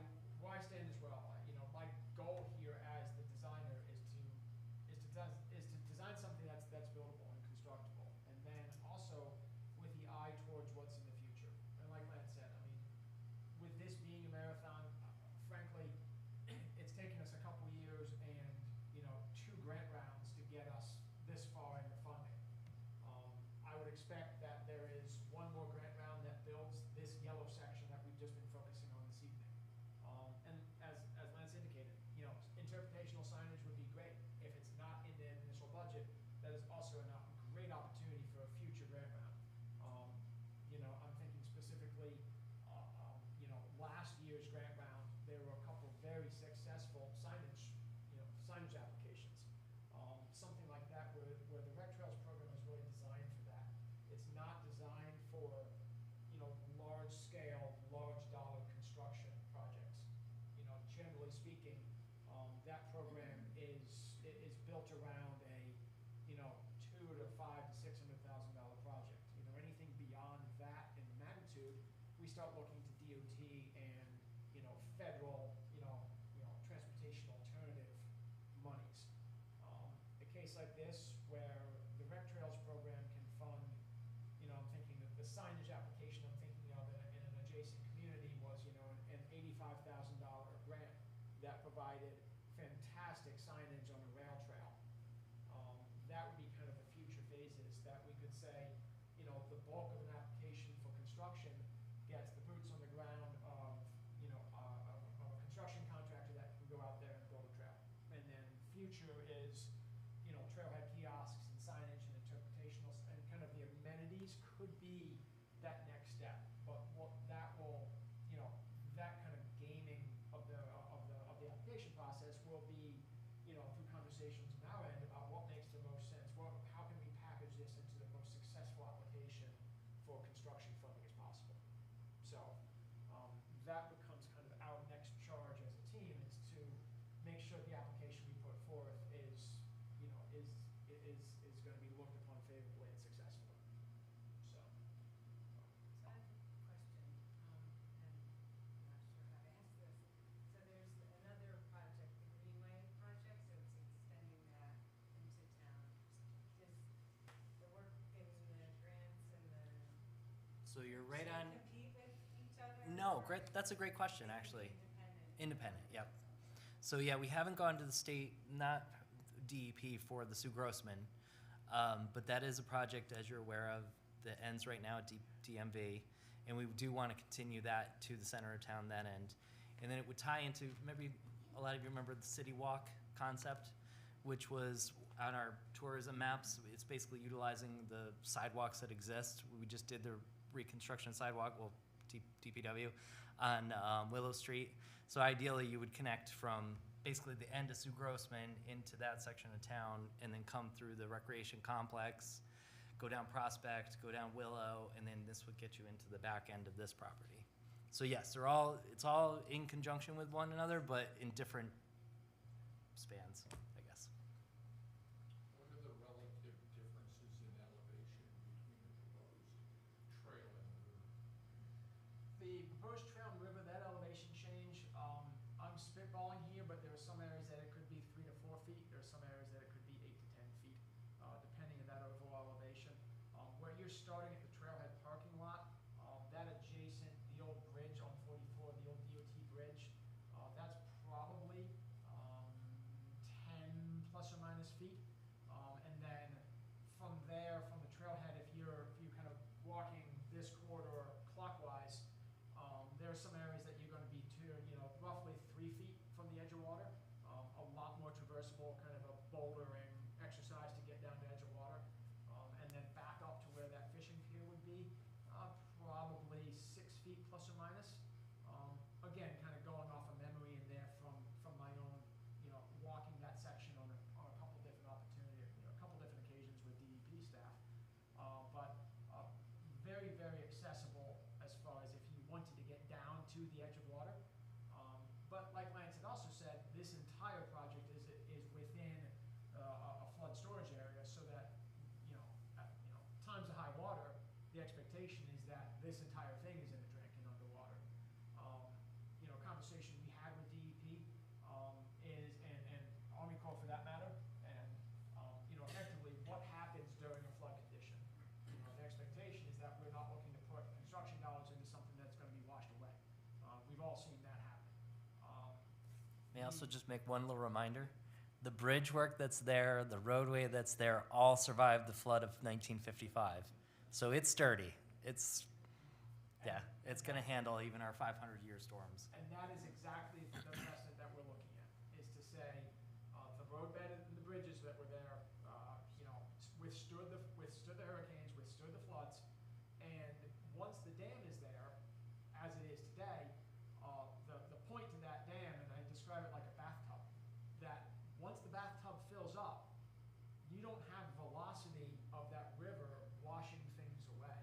stand as well. You know, my goal here as the designer is to design something that's buildable and constructible, and then also with the eye towards what's in the future. And like Lance said, I mean, with this being a marathon, frankly, it's taken us a couple years and, you know, 2 grant rounds to get us this far in the funding. I would expect that there is one more grant round that builds this yellow section that we've just been focusing on this evening. And as Lance indicated, you know, interpretational signage would be great. If it's not in the initial budget, that is also a great opportunity for a future grant round. You know, I'm thinking specifically, you know, last year's grant round, there were a couple very successful signage applications. Something like that where the Rec Trails program is really designed for that. It's not designed for, you know, large scale, large dollar construction projects. You know, generally speaking, that program is built around a, you know, $200,000 to $500,000 to $600,000 project. You know, anything beyond that in magnitude, we start looking to DOT and, you know, federal, you know, transportation alternative monies. A case like this where the Rec Trails program can fund, you know, I'm thinking that the signage application I'm thinking of in an adjacent community was, you know, an $85,000 grant that provided fantastic signage on a rail trail. That would be kind of the future phases that we could say, you know, the bulk of an application for construction gets the boots on the ground of, you know, of a construction contractor that can go out there and build a trail. And then future is, you know, trailhead kiosks and signage and interpretational, and kind of the amenities could be that next step. But what that will, you know, that kind of gaming of the application process will be, you know, through conversations on our end about what makes the most sense. How can we package this into the most successful application for construction funding as possible? So that becomes kind of our next charge as a team, is to make sure the application we put forth is, you know, is going to be looked upon favorably and successfully. So. So I have a question, and I'm not sure how to ask this. So there's another project, the Greenway project, so it's extending that into town. Does the work getting the grants and the So you're right should on. they compete with each other? No, or great. That's a great question, they can be actually. Independent. Independent, yep. So yeah, we haven't gone to the state, not DEP for the Sue Grossman, but that is a project, as you're aware of, that ends right now at DMV, and we do want to continue that to the center of town that end. And then it would tie into, maybe a lot of you remember the City Walk concept, which was on our tourism maps. It's basically utilizing the sidewalks that exist. We just did the reconstruction sidewalk, well, DPW, on Willow Street. So ideally, you would connect from basically the end of Sue Grossman into that section of town, and then come through the recreation complex, go down Prospect, go down Willow, and then this would get you into the back end of this property. So yes, it's all in conjunction with one another, but in different spans, I guess. What are the relative differences in elevation between the proposed trail and the river? The proposed trail and river, that elevation change, I'm spitballing here, but there are some areas that it could be 3 to 4 feet. There are some areas that it could be 8 to 10 feet, depending on that overall elevation. Where you're starting at the trailhead parking lot, that adjacent, the old bridge on 44, the old DOT bridge, that's probably 10 plus or minus feet. And then from there, from the trailhead, if you're kind of walking this corridor clockwise, there are some areas that you're going to be roughly 3 feet from the edge of water. A lot more traversable, kind of a bouldering exercise to get down to edge of water. And then back up to where that fishing pier would be, probably 6 feet plus or minus. Again, kind of going off of memory in there from my own, walking that section on a couple different opportunities, a couple different occasions with DEP staff. But very, very accessible as far as if you wanted to get down to the edge of water. But like Lance had also said, this entire project is within a flood storage area, so that times of high water, the expectation is that this entire thing is in the drink and underwater. Conversation we had with DEP is and Army Corps for that matter, and effectively what happens during a flood condition. The expectation is that we're not looking to put construction dollars into something that's going to be washed away. We've all seen that happen. May I also just make one little reminder? The bridge work that's there, the roadway that's there, all survived the flood of 1955. So it's sturdy. It's going to handle even our 500-year storms. And that is exactly the precedent that we're looking at, is to say, the roadbed and the bridges that were there, withstood the hurricanes, withstood the floods, and once the dam is there, as it is today, the point to that dam, and I describe it like a bathtub, that once the bathtub fills up, you don't have velocity of that river washing things away.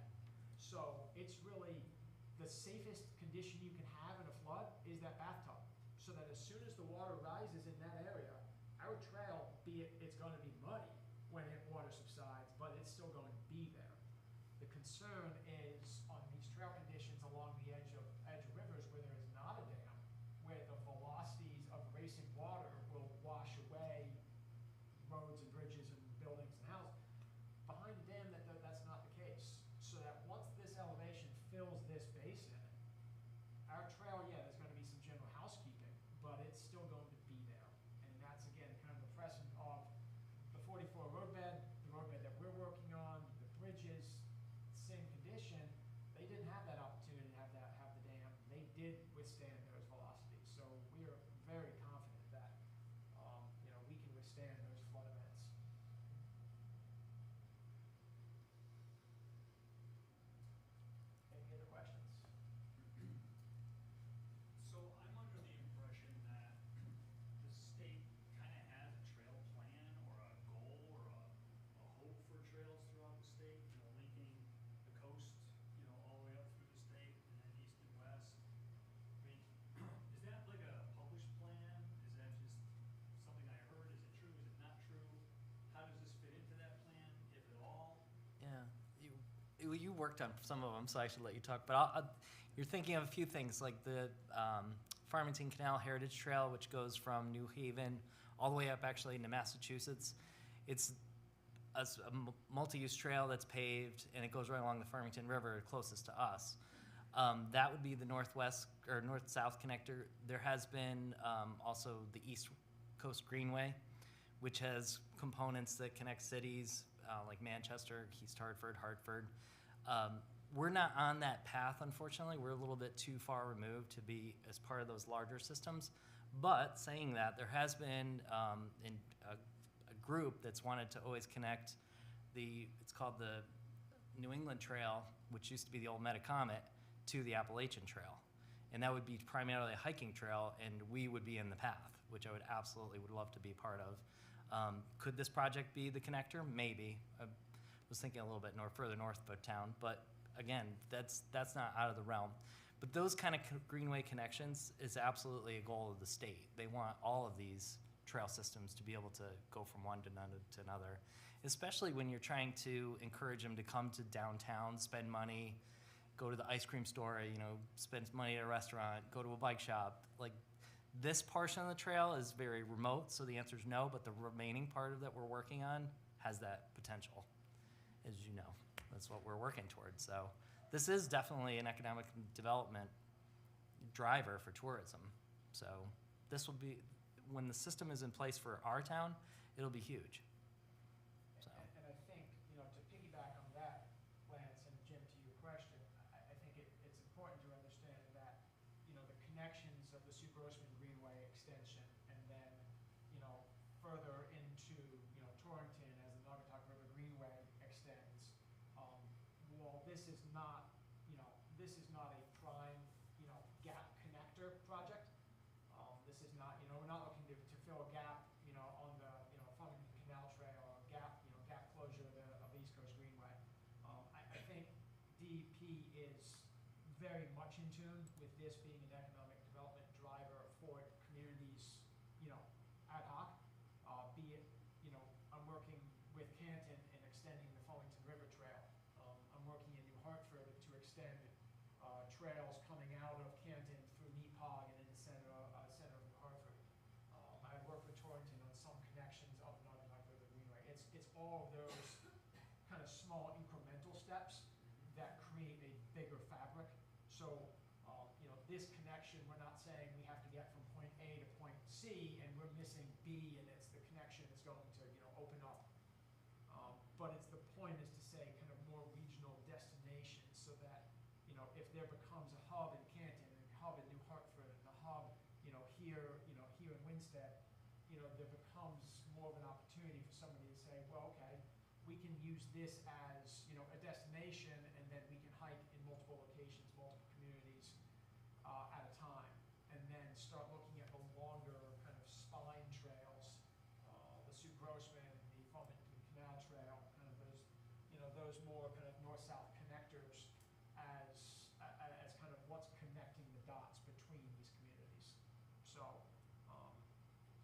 So it's really the safest condition you can have in a flood is that bathtub. So that as soon as the water rises in that area, our trail, it's going to be muddy when water subsides, but it's still going to be there. The concern is on these trail conditions along the edge of rivers where there is not a dam, where the velocities of racing water will wash away roads and bridges and buildings and houses. Behind the dam, that's not the case. So that once this elevation fills this basin, our trail, there's going to be some general housekeeping, but it's still going to be there. And that's, again, kind of the precedent of the 44 roadbed, the roadbed that we're working on, the bridges, same condition. They didn't have that opportunity to have the dam. They did withstand those velocities. So we are very confident that, we can withstand those flood events. Any other questions? So I'm under the impression that the state kind of has a trail plan or a goal or a hope for trails throughout the state, linking the coast, all the way up through the state and then east and west. I mean, is that like a published plan? Is that just something I heard? Is it true? Is it not true? How does this fit into that plan, if at all? Yeah, you worked on some of them, so I should let you talk. But you're thinking of a few things, like the Farmington Canal Heritage Trail, which goes from New Haven all the way up actually into Massachusetts. It's a multi-use trail that's paved, and it goes right along the Farmington River closest to us. That would be the northwest or north-south connector. There has been also the East Coast Greenway, which has components that connect cities like Manchester, East Hartford, Hartford. We're not on that path, unfortunately. We're a little bit too far removed to be as part of those larger systems. But saying that, there has been a group that's wanted to always connect it's called the New England Trail, which used to be the old Metacomet, to the Appalachian Trail. And that would be primarily a hiking trail, and we would be in the path, which I would love to be part of. Could this project be the connector? Maybe. I was thinking a little bit further north of town, but again, that's not out of the realm. But those kind of greenway connections is absolutely a goal of the state. They want all of these trail systems to be able to go from one to another, especially when you're trying to encourage them to come to downtown, spend money, go to the ice cream store, spend money at a restaurant, go to a bike shop. Like, This portion of the trail is very remote, so the answer is no, but the remaining part of that we're working on has that potential, as you know. That's what we're working towards. So this is definitely an economic development driver for tourism. So this will be, when the system is in place for our town, it'll be huge. So. And I think, you know, to piggyback on that, Lance, and Jim, to your question, I think it's important to understand that, you know, the connections of the Sue Grossman Greenway extension and then, you know, further into, you know, Torrington as the Naugatuck River Greenway extends, while this is not, you know, this is not a prime, you know, gap connector project. This is not, you know, we're not looking to fill a gap, you know, on the, you know, Farmington Canal Trail or gap, you know, gap closure of the East Coast Greenway. I think DEP is very much in tune with this being an economic development driver for communities, you know, ad hoc. Be it, you know, I'm working with Canton in extending the Farmington River Trail. I'm working in New Hartford to extend trails coming out of Canton through Neepog and in the center of New Hartford. I work with Torrington on some connections of the Naugatuck River Greenway. It's all of those kind of small incremental steps that create a bigger fabric. So, you know, this connection, we're not saying we have to get from point A to point C and we're missing B and it's the connection that's going to, you know, open up. But it's the point is to say kind of more regional destinations so that, you know, if there becomes a hub in Canton and a hub in New Hartford and a hub, you know, here in Winstead, you know, there becomes more of an opportunity for somebody to say, well, okay, we can use this as, you know, a destination and then we can hike in multiple locations, multiple communities at a time. And then start looking at the longer kind of spine trails, the Sue Grossman, the Farmington Canal Trail, kind of those, you know, those more kind of north-south connectors as kind of what's connecting the dots between these communities. So,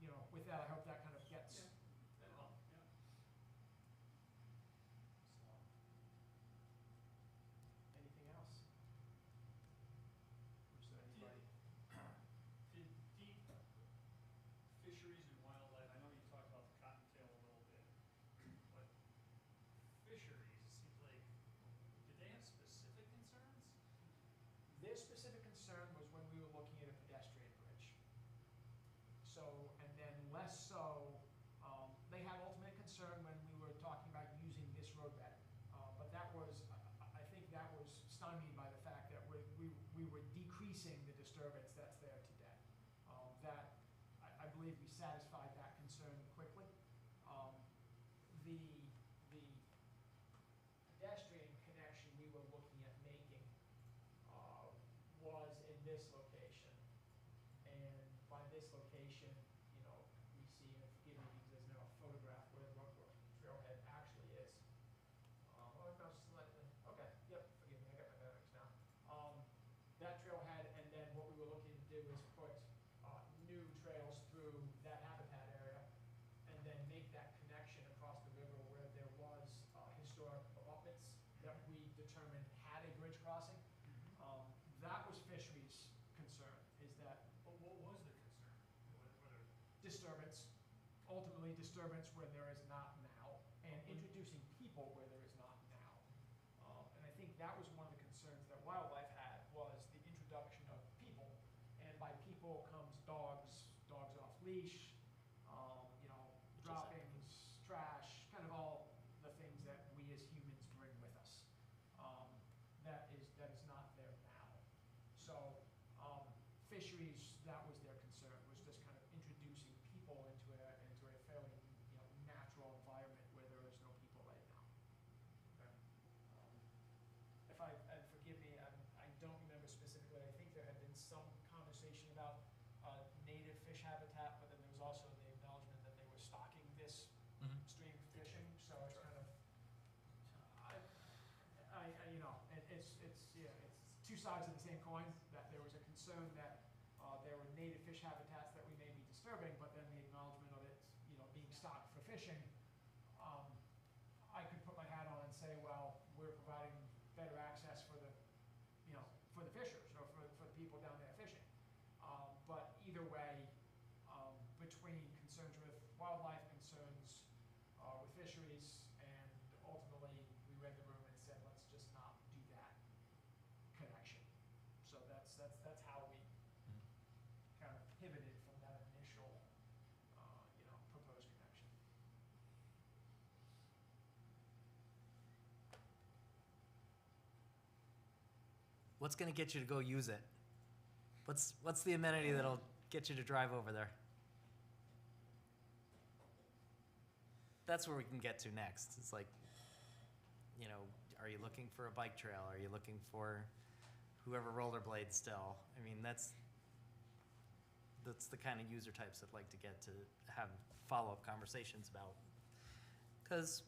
you know, with that, I hope that kind of gets. Well, yeah. So, anything else? Or is there anybody? Did deep fisheries and wildlife, I know you talked about the cottontail a little bit, but fisheries, it seems like, did they have specific concerns? Their specific concern was when we were looking at a pedestrian bridge. So, and then less so, they had ultimate concern when we were talking about using this roadbed. But that was, I think that was stymied by the fact that we were decreasing the disturbance that's there today. That, I believe we satisfied that concern quickly. The pedestrian connection we were looking at making was in this location. And by this location, you know, we see, and forgive me because there's no photograph where the trailhead actually is. Oh, no, slightly, okay, yep, forgive me, I got my bearings now. That trailhead, and then what we were looking to do is put new trails through that habitat area and then make that connection across the river where there was historic abutments that we determined had a bridge crossing. That was fisheries' concern, is that But what was the concern? Whether disturbance, ultimately disturbance where there is not now, and introducing people where there is not now. And I think that was one of the concerns that wildlife had, was the introduction of people. And by people comes dogs off leash, you know, droppings, trash, kind of all the things that we as humans bring with us. That is not there now. So, fisheries, that was their concern, was just kind of introducing people into a fairly, you know, natural environment where there is no people right now. Okay. And forgive me, I don't remember specifically, I think there had been some conversation about native fish habitat, but then there was also the acknowledgement that they were stocking this stream fishing, so it's kind of, you know, it's two sides of the same coin, that there was a concern that there were native fish habitats that we may be disturbing, but then the acknowledgement of it, you know, being stocked for fishing. I could put my hat on and say, well, we're providing better access for the, you know, for the fishers or for the people down there fishing. But either way, concerns with wildlife, concerns with fisheries, and ultimately, we read the room and said, let's just not do that connection. So that's how we kind of pivoted from that initial, proposed connection. What's gonna get you to go use it? What's the amenity that'll get you to drive over there? That's where we can get to next. It's like, are you looking for a bike trail? Are you looking for whoever rollerblades still? I mean, that's the kind of user types I'd like to get to have follow-up conversations about. Because,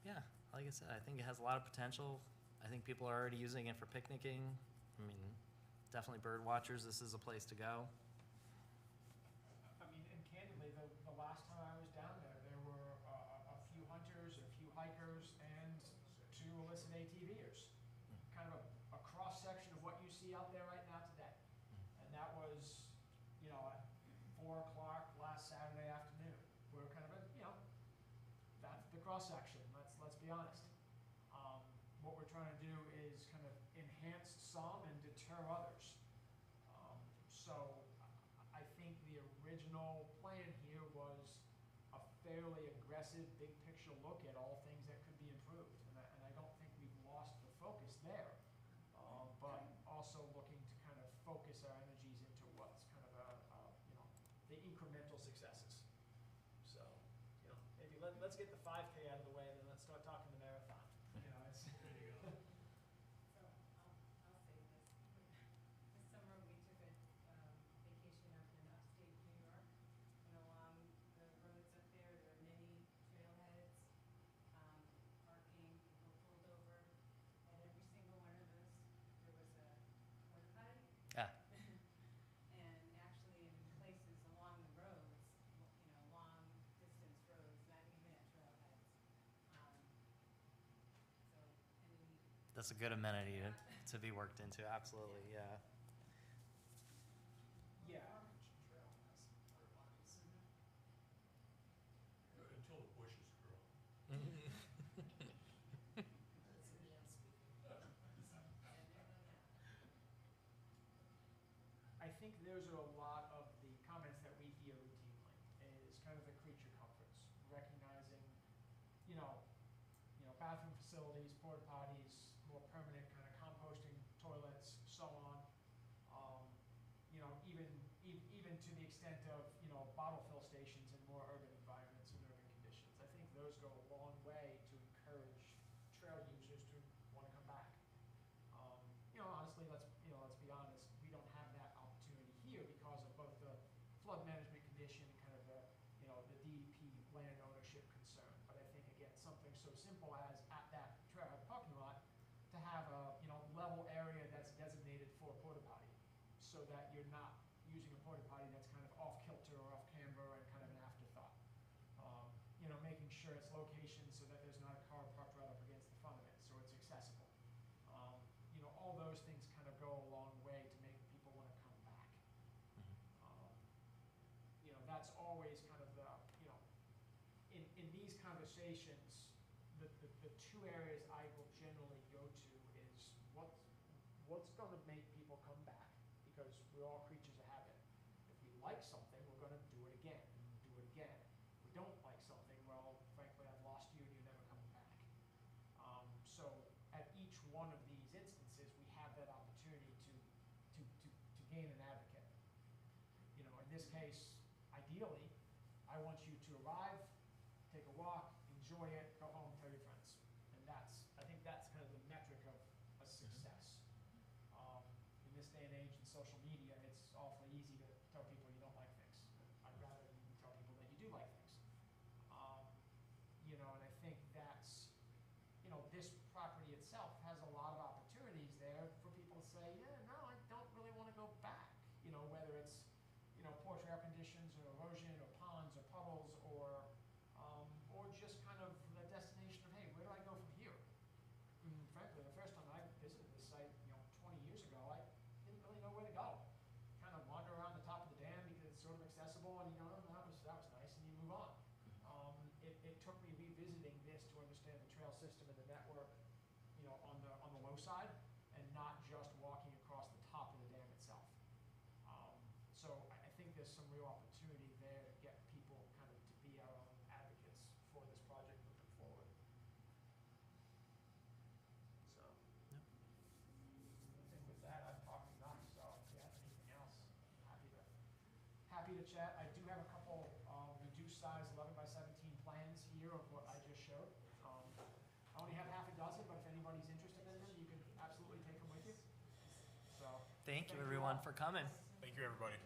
yeah, like I said, I think it has a lot of potential. I think people are already using it for picnicking. I mean, definitely bird watchers, this is a place to go. I mean, and candidly, the last time I was down there, there were a few hunters, a few hikers, and 2 illicit ATVers. Kind of a cross-section of what you see out there right now today. And that was, at 4 o'clock last Saturday afternoon. We're kind of that's the cross-section, let's be honest. What we're trying to do is kind of enhance some and deter others. So I think the original plan here was a fairly aggressive, big picture look at all things that could be improved. And I don't think we've lost the focus there, but also looking to kind of focus our energies into what's kind of the incremental successes. So, maybe let's get the 5K out of the way, then let's start talking the marathon. It's There you go. So I'll say this. This summer, we took a vacation up in upstate New York, and along the roads up there, there are many trailheads, parking, people pulled over. At every single one of those, there was a porta potty. Yeah. And actually in places along the roads, long distance roads, not even at trailheads. That's a good amenity to be worked into, absolutely, yeah. Yeah. Until the bushes grow. I think those are a lot of the comments that we hear routinely, is kind of the creature comforts, recognizing, bathroom facilities, porta potties, more permanent kind of composting toilets, so on. Even to the extent of, bottle fill stations in more urban environments and urban conditions. I think those go a long way to encourage trail users to want to come back. Honestly, let's be honest, we don't have that opportunity here because of both the flood management condition and kind of the DEP land ownership concern. But I think, again, something so simple as at that trailhead parking lot to have a, level area that's designated for a porta potty, so that you're not using a porta potty that's kind of off kilter or off camber and kind of an afterthought. Making sure its location so that there's not a car parked right up against the front of it, so it's accessible. All those things kind of go a long way to making people want to come back. That's always kind of the, in these conversations, the 2 areas I will generally go to is what's going to make people come back, because we're all creatures of habit. If we like something, we're going to do it again and do it again. If we don't like something, well, frankly, I've lost you and you're never coming back. So at each one of these instances, we have that opportunity to gain an advocate. In this case, ideally, I want you to arrive, take a walk, enjoy it, go home, tell your friends. And I think that's kind of the metric of a success. In this day and age in social media, it's awfully easy to tell people you don't like things. I'd rather you tell people that you do like things. And I think that's, this property itself has a lot of opportunities there for people to say, yeah, no, I don't really want to go back. Whether it's, poor trail conditions or erosion or ponds or puddles or just kind of the destination of, hey, where do I go from here? And frankly, the first time I visited this site, 20 years ago, I didn't really know where to go. Kind of wander around the top of the dam because it's sort of accessible, and that was nice. And you system and the network, on the low side, and not just walking across the top of the dam itself. So I think there's some real opportunity there to get people kind of to be our own advocates for this project moving forward. So. Yep. I think with that, I've talked enough, so if you have anything else, happy to chat. I do have a couple reduced size 11 by 17 plans here of what I just showed. I only have half a dozen, but if anybody's interested in them, you can absolutely take them with you. So Thank you, everyone, all. for coming. Thank you, everybody.